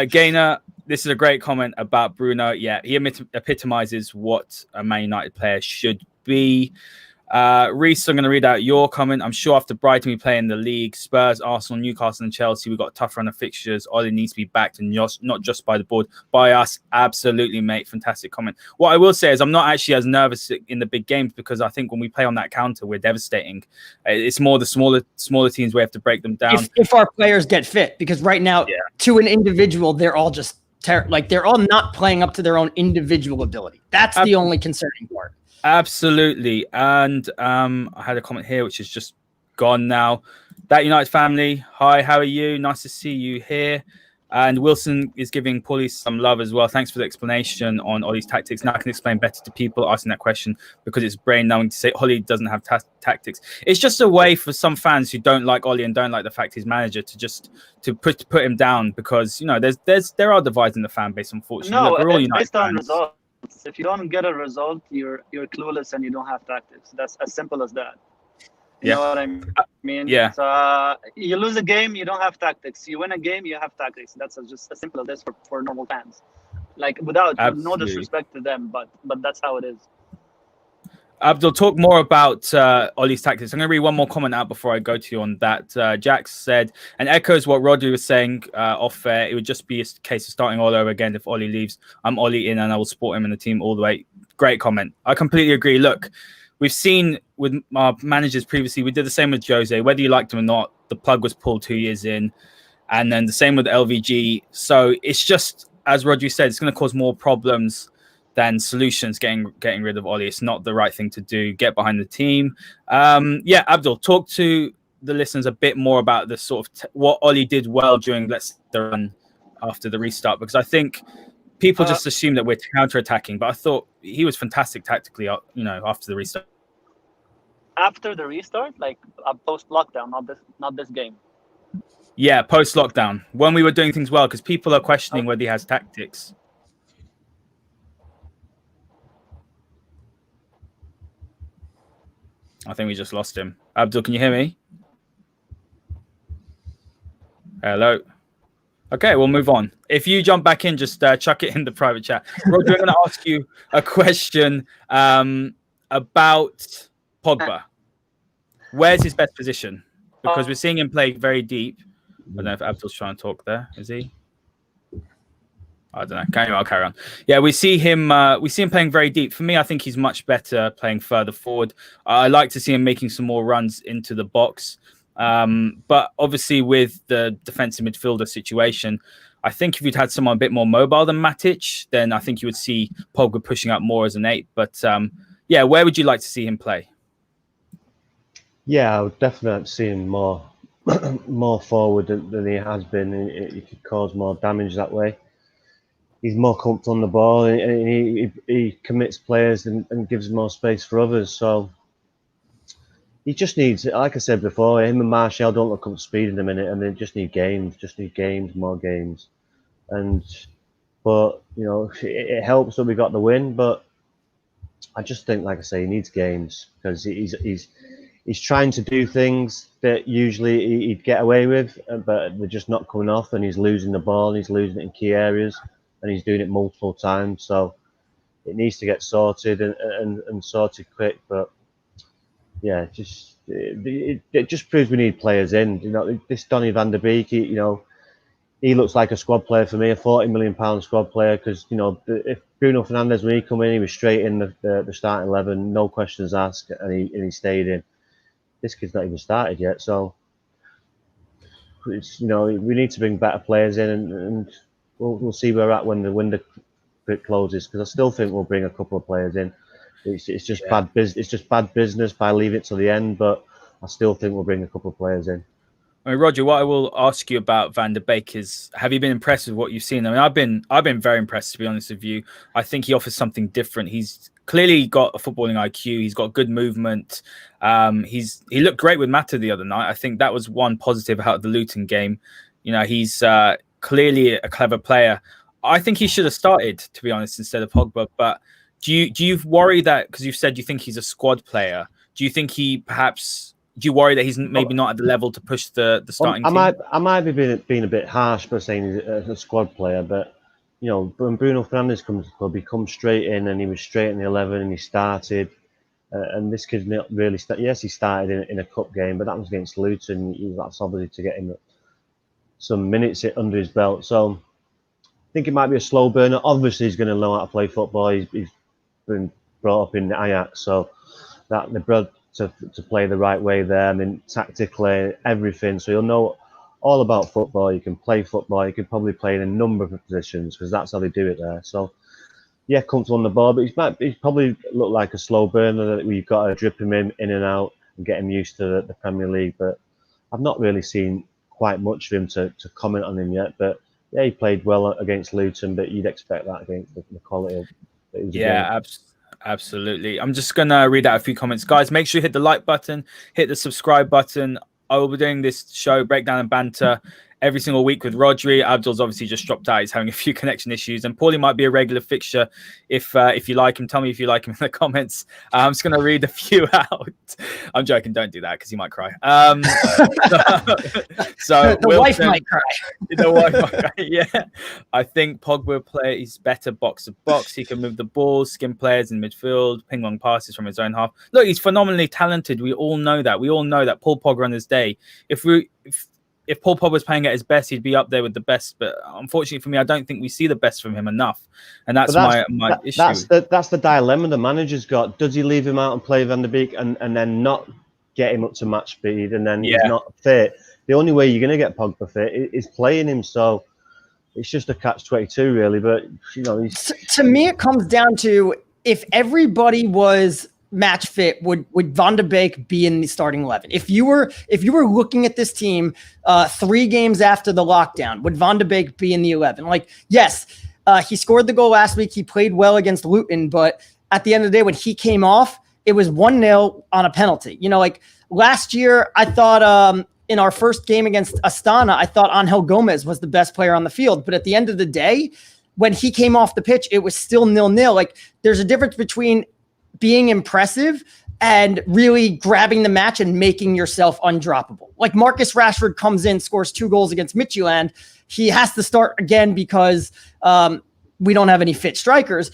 Gainer, this is a great comment about Bruno. Yeah, he epitomizes what a Man United player should be. Reese, I'm going to read out your comment. I'm sure after Brighton we play in the league, Spurs, Arsenal, Newcastle and Chelsea, we've got a tough run of fixtures. Ole needs to be backed and not just by the board, by us. Absolutely, mate. Fantastic comment. What I will say is I'm not actually as nervous in the big games because I think when we play on that counter, we're devastating. It's more the smaller teams we have to break them down. If our players get fit, because right now, to an individual, they're all just they're all not playing up to their own individual ability. That's the only concerning part. Absolutely. And I had a comment here which is just gone now. That United family, hi, how are you? Nice to see you here. And Wilson is giving Paulie some love as well. Thanks for the explanation on Ole's tactics. Now I can explain better to people asking that question because it's brain numbing to say Ole doesn't have tactics. It's just a way for some fans who don't like Ole and don't like the fact he's manager to put him down because there are divides in the fan base. Unfortunately, no, we're all United based on fans. results. If you don't get a result, you're clueless and you don't have tactics. That's as simple as that. You know what I mean? Yeah. So, you lose a game, you don't have tactics. You win a game, you have tactics. That's just as simple as this for normal fans. Like without no disrespect to them, but that's how it is. Abdul, talk more about Ole's tactics. I'm going to read one more comment out before I go to you on that. Jax said, and echoes what Rodri was saying off air. It would just be a case of starting all over again if Ole leaves. I'm Ole in and I will support him and the team all the way. Great comment. I completely agree. Look, we've seen with our managers previously, we did the same with Jose. Whether you liked him or not, the plug was pulled 2 years in. And then the same with LVG. So it's just, as Rodri said, it's going to cause more problems than solutions. Getting rid of Ole, it's not the right thing to do. Get behind the team. Abdul, talk to the listeners a bit more about the sort of what Ole did well during the run after the restart, because I think people just assume that we're counter-attacking, but I thought he was fantastic tactically. After the restart. After the restart, like post-lockdown, not this game. Yeah, post-lockdown when we were doing things well, because people are questioning whether he has tactics. I think we just lost him. Abdul, can you hear me? Hello. Okay, we'll move on. If you jump back in, just chuck it in the private chat. Roger, I'm going to ask you a question about Pogba. Where's his best position? Because we're seeing him play very deep. I don't know if Abdul's trying to talk there. Is he? I don't know. I'll carry on. Yeah, we see him playing very deep. For me, I think he's much better playing further forward. I like to see him making some more runs into the box. But obviously with the defensive midfielder situation, I think if you'd had someone a bit more mobile than Matic, then I think you would see Pogba pushing up more as an 8. But yeah, where would you like to see him play? Yeah, I would definitely see him more forward than he has been. He could cause more damage that way. He's more comfortable on the ball, and he commits players and gives more space for others. So he just needs, like I said before, him and Martial don't look up to speed in a minute, and they just need games, more games. But you know, it helps that we got the win. But I just think, like I say, he needs games because he's trying to do things that usually he'd get away with, but they're just not coming off, and he's losing the ball, and he's losing it in key areas. And he's doing it multiple times, so it needs to get sorted and sorted quick. But yeah, it just proves we need players in. You know, this Donny van der Beek, he looks like a squad player for me, a £40 million squad player. Because if Bruno Fernandes, when he come in, he was straight in the starting 11, no questions asked, and he stayed in. This kid's not even started yet, so it's we need to bring better players in and We'll see where we're at when the window closes, because I still think we'll bring a couple of players in. It's just bad business. It's just bad business by leaving it to the end, but I still think we'll bring a couple of players in. I mean, Roger, what I will ask you about Van der Beek is: have you been impressed with what you've seen? I mean, I've been very impressed, to be honest with you. I think he offers something different. He's clearly got a footballing IQ. He's got good movement. He looked great with Mata the other night. I think that was one positive out of the Luton game. He's clearly a clever player. I think he should have started, to be honest, instead of Pogba. But do you worry that, because you've said you think he's a squad player, do you think do you worry that he's maybe not at the level to push the starting team? I might be being a bit harsh by saying he's a squad player, but when Bruno Fernandes comes to the club, he comes straight in, and he was straight in the 11 and he started. And this kid's not really yes, he started in a cup game, but that was against Luton. That's obviously to get him some minutes under his belt. So I think it might be a slow burner. Obviously, he's going to know how to play football. He's been brought up in Ajax, so that they're brought to play the right way there. I mean, tactically, everything. So he'll know all about football. You can play football. You can probably play in a number of positions because that's how they do it there. So yeah, comfortable on the ball, but he's probably looked like a slow burner that we've got to drip him in and out and get him used to the Premier League. But I've not really seen quite much of him to comment on him yet. But yeah, he played well against Luton, but you'd expect that against the quality of that he was against. Absolutely. I'm just going to read out a few comments. Guys, make sure you hit the like button, hit the subscribe button. I will be doing this show, Breakdown and Banter, every single week with Rodri. Abdul's obviously just dropped out. He's having a few connection issues. And Paulie might be a regular fixture if you like him. Tell me if you like him in the comments. I'm just going to read a few out. I'm joking. Don't do that because he might cry. So the wife might cry. The wife might cry, yeah. I think Pogba plays better box to box. He can move the ball, skim players in midfield, ping long passes from his own half. Look, he's phenomenally talented. We all know that. We all know that Paul Pogba on his day, if Paul Pogba was playing at his best, he'd be up there with the best. But unfortunately for me, I don't think we see the best from him enough. And that's my issue. That's the dilemma the manager's got. Does he leave him out and play Van der Beek and then not get him up to match speed and then he's not fit? The only way you're going to get Pogba fit is playing him. So it's just a catch-22, really. But, to me, it comes down to if everybody was match fit, would Van der Beek be in the starting 11? If you were looking at this team 3 games after the lockdown, would Van der Beek be in the 11? Like, yes, he scored the goal last week. He played well against Luton, but at the end of the day, when he came off, it was 1-0 on a penalty. Like last year, I thought in our first game against Astana, I thought Angel Gomez was the best player on the field. But at the end of the day, when he came off the pitch, it was still 0-0. Like, there's a difference between being impressive and really grabbing the match and making yourself undroppable. Like Marcus Rashford comes in, scores 2 goals against Midtjylland. He has to start again because we don't have any fit strikers.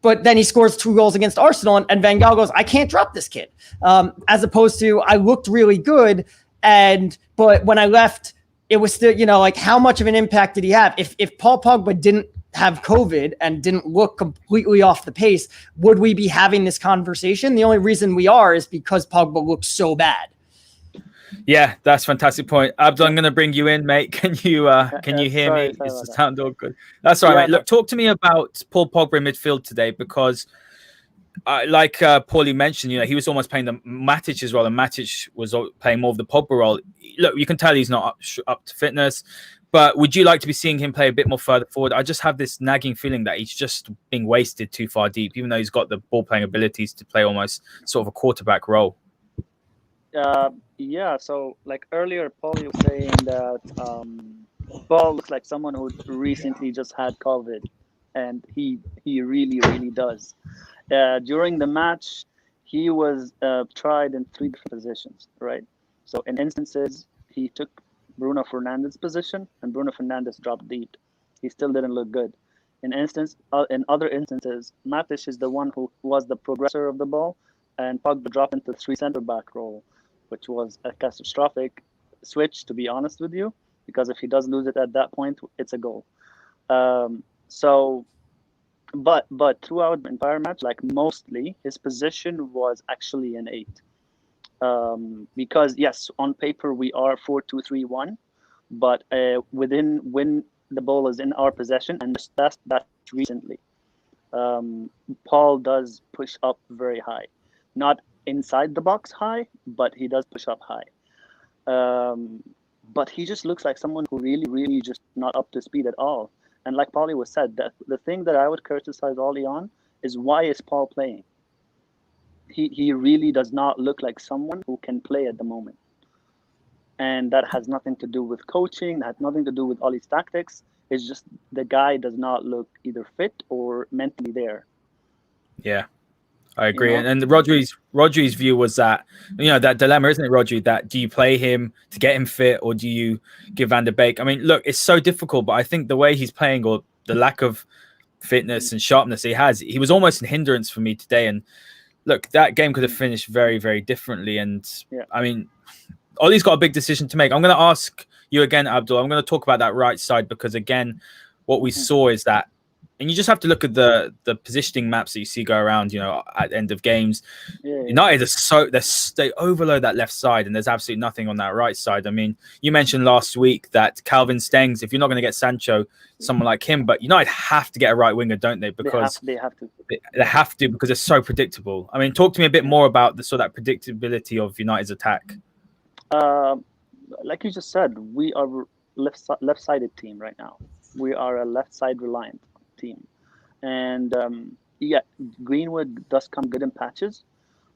But then he scores 2 goals against Arsenal, and Van Gaal goes, I can't drop this kid. As opposed to, I looked really good, but when I left, it was still, like, how much of an impact did he have? If Paul Pogba didn't have COVID and didn't look completely off the pace, would we be having this conversation? The only reason we are is because Pogba looks so bad. Yeah, that's a fantastic point. Abdul, I'm going to bring you in, mate. Can you hear me? Is the sound all good? That's all right, mate. Look, talk to me about Paul Pogba in midfield today, because like Paulie mentioned, he was almost playing the Matic's role, and Matic was playing more of the Pogba role. Look, you can tell he's not up to fitness, but would you like to be seeing him play a bit more further forward? I just have this nagging feeling that he's just being wasted too far deep, even though he's got the ball-playing abilities to play almost sort of a quarterback role. Yeah, so like earlier, Paulie was saying that Paul looks like someone who recently just had COVID, and he really, really does. During the match, he was tried in 3 different positions, right? So in instances, he took Bruno Fernandes's position, and Bruno Fernandes dropped deep. He still didn't look good. In other instances, Matic is the one who was the progressor of the ball, and Pogba dropped into 3 center-back role, which was a catastrophic switch, to be honest with you, because if he does lose it at that point, it's a goal. But throughout the entire match, like mostly, his position was actually an 8. Because yes, on paper we are 4-2-3-1, but when the ball is in our possession, and that's recently, Paul does push up very high, not inside the box high, but he does push up high. But he just looks like someone who really, really just not up to speed at all. And like Paulie was said, that the thing that I would criticize Ole on is, why is Paul playing? He really does not look like someone who can play at the moment. And that has nothing to do with coaching, that has nothing to do with Ole's tactics. It's just the guy does not look either fit or mentally there. Yeah, I agree. And Rodri's view was that, that dilemma, isn't it, Rodri? That do you play him to get him fit, or do you give Van der Beek? I mean, look, it's so difficult, but I think the way he's playing, or the lack of fitness and sharpness he was almost a hindrance for me today. And look, that game could have finished very, very differently. And I mean, Ole's got a big decision to make. I'm going to ask you again, Abdul. I'm going to talk about that right side, because again, what we saw is that, and you just have to look at the positioning maps that you see go around, at the end of games. United are they overload that left side, and there's absolutely nothing on that right side. I mean, you mentioned last week that Calvin Stengs, if you're not going to get Sancho, someone like him, but United have to get a right winger, don't they? Because they have to, because it's so predictable. I mean, talk to me a bit more about that predictability of United's attack. Like you just said, we are left-sided team right now. We are a left side reliant team, and Greenwood does come good in patches,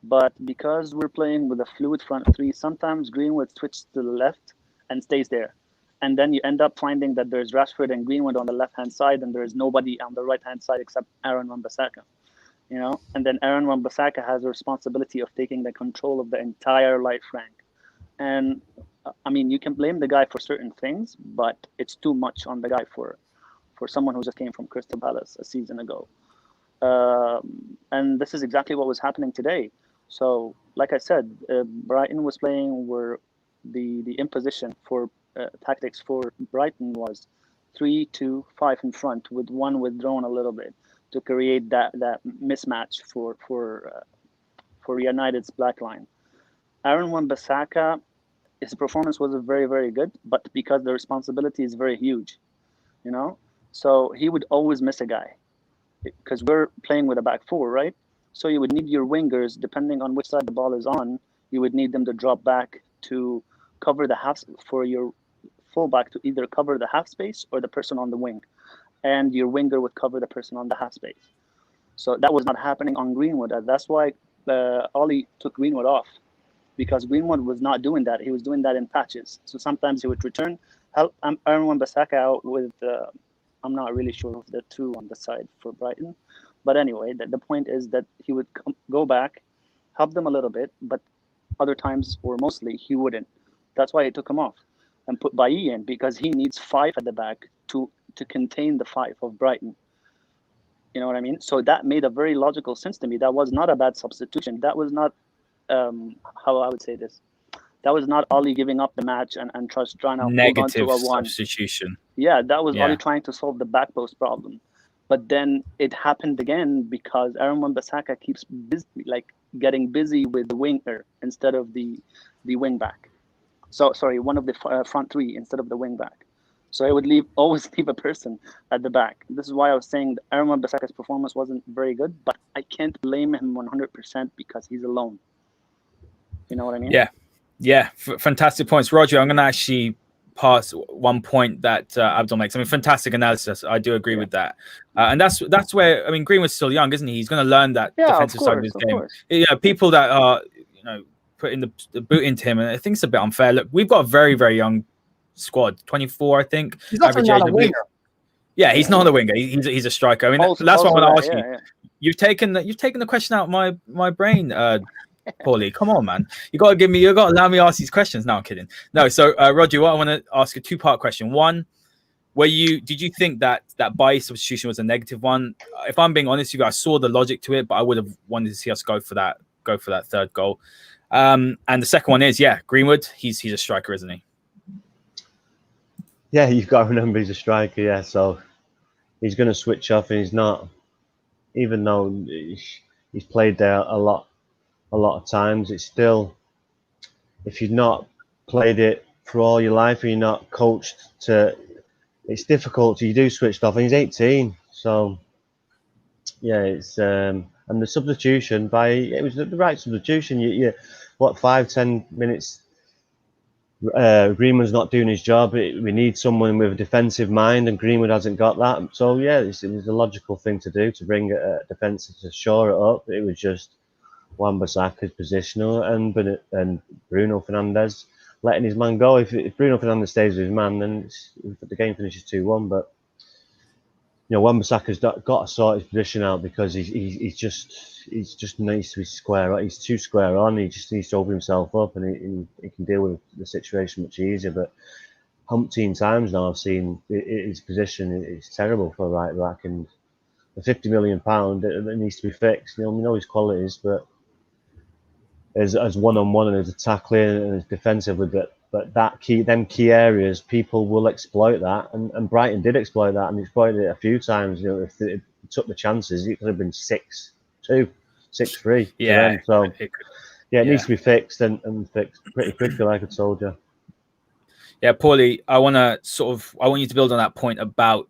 but because we're playing with a fluid front 3, sometimes Greenwood switches to the left and stays there, and then you end up finding that there's Rashford and Greenwood on the left-hand side, and there's nobody on the right-hand side except Aaron Wan-Bissaka, and then Aaron Wan-Bissaka has the responsibility of taking the control of the entire right flank. And I mean, you can blame the guy for certain things, but it's too much on the guy for someone who just came from Crystal Palace a season ago. And this is exactly what was happening today. So, like I said, Brighton was playing where the imposition for tactics for Brighton was 3-2-5 in front, with one withdrawn a little bit to create that mismatch for United's black line. Aaron Wan-Bissaka, his performance was very, very good, but because the responsibility is very huge, so he would always miss a guy, because we're playing with a back 4, right? So you would need your wingers, depending on which side the ball is on, you would need them to drop back to cover the half, for your fullback to either cover the half space or the person on the wing, and your winger would cover the person on the half space. So that was not happening on Greenwood. That's why Ole took Greenwood off, because Greenwood was not doing that. He was doing that in patches. So sometimes he would return, help Aaron Wan-Bissaka out with, I'm not really sure of the 2 on the side for Brighton. But anyway, the point is that he would go back, help them a little bit, but other times, or mostly, he wouldn't. That's why he took him off and put Bailly in, because he needs 5 at the back to contain the 5 of Brighton. You know what I mean? So that made a very logical sense to me. That was not a bad substitution. That was not, how I would say this, that was not Ole giving up the match and trying to hold on to a 1. Substitution. Yeah, that was Ole trying to solve the back post problem. But then it happened again because Aaron Wan-Bissaka keeps getting busy with the winger instead of the wing back. So sorry, one of the front 3 instead of the wing back. So I would always leave a person at the back. This is why I was saying that Aaron Wan-Bissaka's performance wasn't very good, but I can't blame him 100% because he's alone. You know what I mean? Yeah, fantastic points, Roger. I'm going to actually pass one point that Abdul makes. I mean, fantastic analysis. I do agree with that, and that's where, I mean, Greenwood's still young, isn't he? He's going to learn that defensive side of his game. Yeah, people that are putting the boot into him, and I think it's a bit unfair. Look, we've got a very, very young squad, 24, I think. He's also not a winger. Yeah, he's not a winger. He's a striker. I mean, that's what I want to ask you. You've taken the question out of my brain. Paulie, come on, man. You got to allow me to ask these questions. No, I'm kidding. No, so Roger, what I want to ask a 2-part question. One, did you think that Bailly substitution was a negative one? If I'm being honest with you, I saw the logic to it, but I would have wanted to see us go for that 3rd goal. And the second one is, Greenwood, he's a striker, isn't he? Yeah, you've got to remember he's a striker, yeah. So he's going to switch off, and he's not, even though he's played there a lot of times, it's still, if you've not played it for all your life and you're not coached to, it's difficult. You do switch off, and he's 18. So yeah, it's and the substitution it was the right substitution. You 5-10 minutes. Greenwood's not doing his job. We need someone with a defensive mind, and Greenwood hasn't got that. So yeah, it was a logical thing to do, to bring a defensive to shore it up. It was just Wan-Bissaka's positional and Bruno Fernandes letting his man go. If Bruno Fernandes stays with his man, then the game finishes 2-1. But Wan-Bissaka's got to sort his position out, because he's just needs to be square on. He's too square on. He just needs to open himself up, and he can deal with the situation much easier. But umpteen times now I've seen his position is terrible for right back, and the £50 million it needs to be fixed. We know his qualities, but as one-on-one and as a tackling and as defensively, but them key areas, people will exploit that, and Brighton did exploit that, and exploited it a few times. If they took the chances, it could have been 6-2, 6-3. Yeah. So it needs to be fixed and fixed pretty quickly, like I told you. Yeah, Paulie, I want you to build on that point about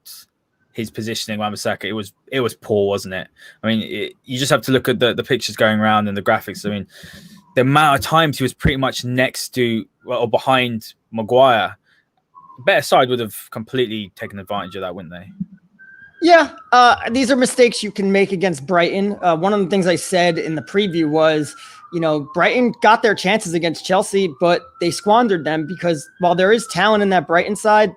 his positioning, Wan-Bissaka. It was poor, wasn't it? I mean, you just have to look at the pictures going around and the graphics. I mean, the amount of times he was pretty much next to or behind Maguire. Better side would have completely taken advantage of that, wouldn't they? Yeah, these are mistakes you can make against Brighton. One of the things I said in the preview was, Brighton got their chances against Chelsea, but they squandered them because while there is talent in that Brighton side,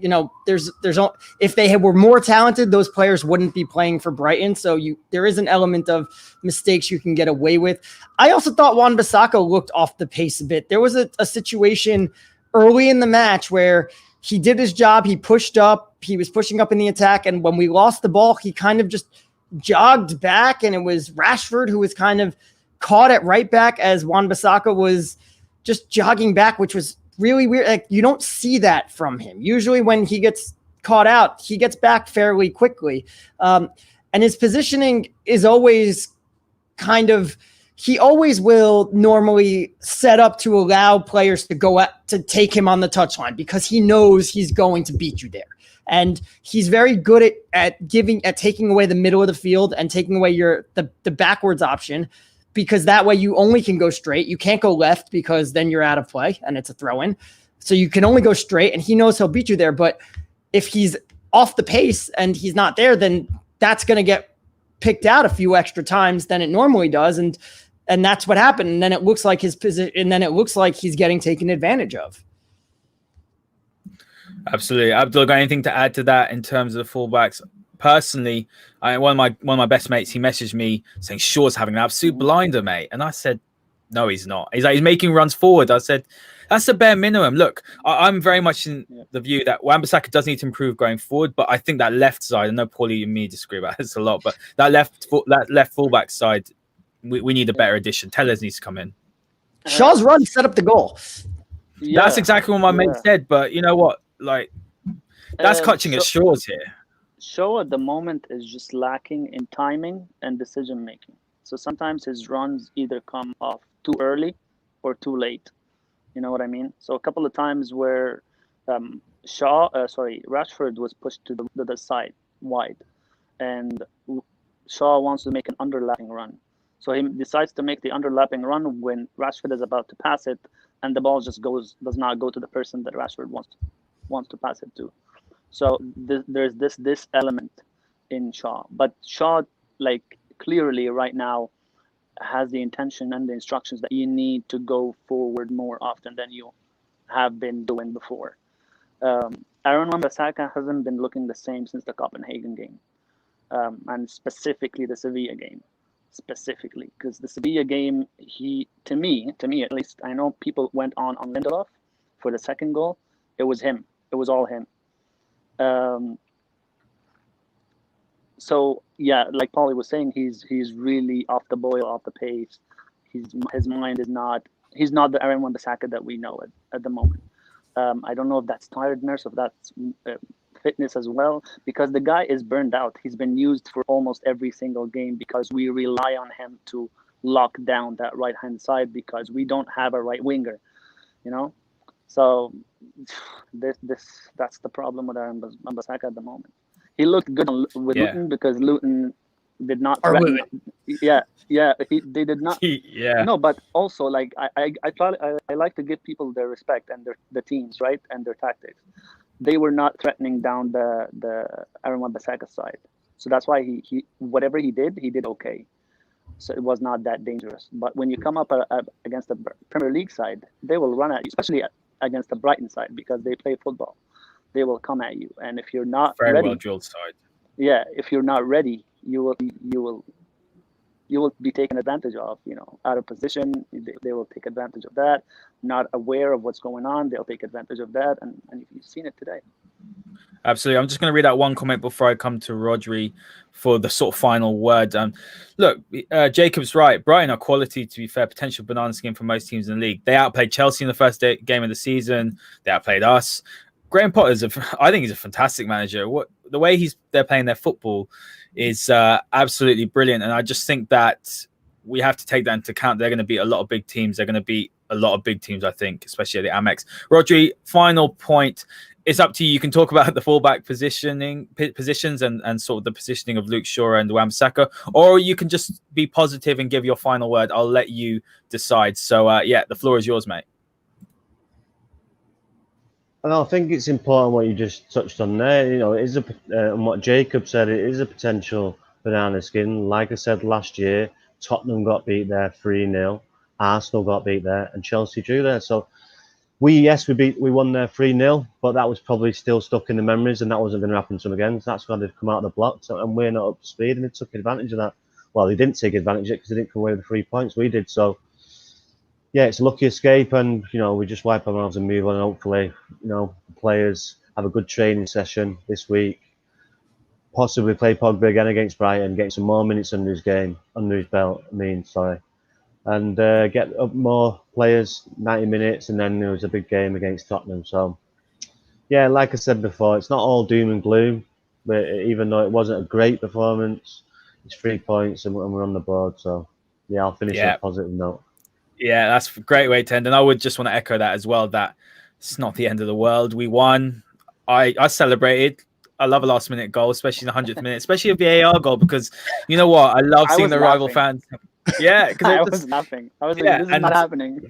if they were more talented, those players wouldn't be playing for Brighton. So there is an element of mistakes you can get away with. I also thought Wan-Bissaka looked off the pace a bit. There was a situation early in the match where he did his job. He pushed up. He was pushing up in the attack. And when we lost the ball, he kind of just jogged back. And it was Rashford who was kind of caught at right back as Wan-Bissaka was just jogging back, which was really weird. Like, you don't see that from him. Usually when he gets caught out, he gets back fairly quickly. And his positioning is always he always will normally set up to allow players to go to take him on the touchline because he knows he's going to beat you there. And he's very good at taking away the middle of the field and taking away the backwards option, because that way you only can go straight. You can't go left because then you're out of play and it's a throw-in. So you can only go straight, and he knows he'll beat you there. But if he's off the pace and he's not there, then that's going to get picked out a few extra times than it normally does. And that's what happened. And then it looks like his position, and then it looks like he's getting taken advantage of. Absolutely. Abdul, got anything to add to that in terms of the fullbacks? personally, one of my best mates, he messaged me saying Shaw's having an absolute blinder, mate. And I said, no, he's not. He's like, he's making runs forward. I said, that's the bare minimum. Look, I'm very much in the view that Wan-Bissaka does need to improve going forward, but I think that left side, I know Paulie and me disagree about this a lot, but that left fullback side, we need a better addition. Tellez needs to come in. Shaw's run set up the goal. Yeah, That's exactly what my mate said, but you know what? Like, that's clutching at straws here. Shaw at the moment is just lacking in timing and decision making. So sometimes his runs either come off too early or too late. You know what I mean? So a couple of times where Rashford was pushed to the side wide, and Shaw wants to make an underlapping run. So he decides to make the underlapping run when Rashford is about to pass it, and the ball just does not go to the person that Rashford wants to pass it to. So there's this element in Shaw, but Shaw, like, clearly right now has the intention and the instructions that you need to go forward more often than you have been doing before. Aaron Wan-Bissaka hasn't been looking the same since the Copenhagen game, and specifically the Sevilla game. Specifically, because the Sevilla game, to me at least, I know people went on Lindelof for the second goal. It was him. It was all him. So yeah, like Paulie was saying, he's really off the boil, off the pace. His mind is not. He's not the Aaron Wan-Bissaka that we know at the moment. I don't know if that's tiredness, if that's fitness as well, because the guy is burned out. He's been used for almost every single game because we rely on him to lock down that right hand side because we don't have a right winger, you know. So that's the problem with Aaron Wan-Bissaka at the moment. He looked good with Luton because Luton did not threaten. They did not. No, but also, like, I thought I like to give people their respect and the teams, right, and their tactics. They were not threatening down the Aaron Wan-Bissaka side, so that's why he whatever he did okay. So it was not that dangerous. But when you come up against the Premier League side, they will run at you, especially against the Brighton side, because they play football. They will come at you, and if you're not very ready, well drilled side. Yeah, if you're not ready, you will be taken advantage of. You know, out of position, they will take advantage of that. Not aware of what's going on, they'll take advantage of that, and you've seen it today. Absolutely. I'm just going to read out one comment before I come to Rodri for the sort of final word. Look, Jacob's right. Brighton are quality, to be fair, potential banana skin for most teams in the league. They outplayed Chelsea in the first game of the season. They outplayed us. Graham Potter's I think he's a fantastic manager. The way they're playing their football is absolutely brilliant. And I just think that we have to take that into account. They're going to beat a lot of big teams. They're going to beat a lot of big teams, I think, especially at the Amex. Rodri, final point. It's up to you. You can talk about the fullback positions and sort of the positioning of Luke Shaw and Wan-Bissaka, or you can just be positive and give your final word. I'll let you decide. So, the floor is yours, mate. And I think it's important what you just touched on there. You know, it is and what Jacob said, it is a potential banana skin. Like I said last year, Tottenham got beat there 3-0, Arsenal got beat there, and Chelsea drew there. So we won there 3-0, but that was probably still stuck in the memories, and that wasn't going to happen to them again. So that's why they've come out of the blocks, and we're not up to speed, and they took advantage of that. Well, they didn't take advantage of it because they didn't come away with the 3 points. We did. So yeah, it's a lucky escape, and we just wipe our mouths and move on. And hopefully, the players have a good training session this week. Possibly play Pogba again against Brighton, get some more minutes under his belt. And get up more players, 90 minutes, and then there was a big game against Tottenham. So yeah, like I said before, it's not all doom and gloom. But even though it wasn't a great performance, it's 3 points and we're on the board. So yeah, I'll finish on a positive note. Yeah, that's a great way to end. And I would just want to echo that as well, that it's not the end of the world. We won. I celebrated. I love a last-minute goal, especially in the 100th minute, especially a VAR goal, because you know what? I love seeing the rival fans. Yeah, because I was laughing. I was like, this is not happening.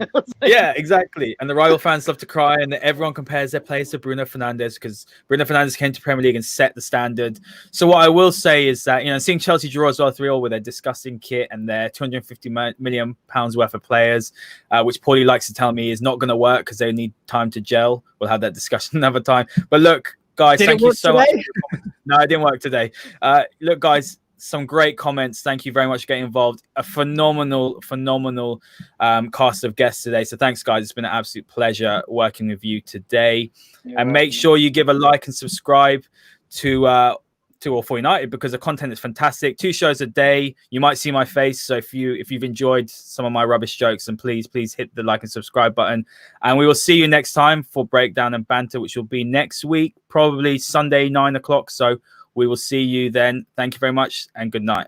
Yeah, exactly. And the rival fans love to cry, and everyone compares their players to Bruno Fernandes because Bruno Fernandes came to Premier League and set the standard. So what I will say is that, seeing Chelsea draw as well 3-3 with their disgusting kit and their £250 million worth of players, which Paulie likes to tell me is not going to work because they need time to gel. We'll have that discussion another time. But look, guys, Did thank it you work so much. today? No, it didn't work today. Look, guys, some great comments. Thank you very much for getting involved. A phenomenal cast of guests today. So thanks, guys. It's been an absolute pleasure working with you today. And make sure you give a like and subscribe to All For United, because the content is fantastic. 2 shows a day. You might see my face. So if you've enjoyed some of my rubbish jokes, then please hit the like and subscribe button. And we will see you next time for Breakdown and Banter, which will be next week, probably Sunday 9 o'clock. So we will see you then. Thank you very much and good night.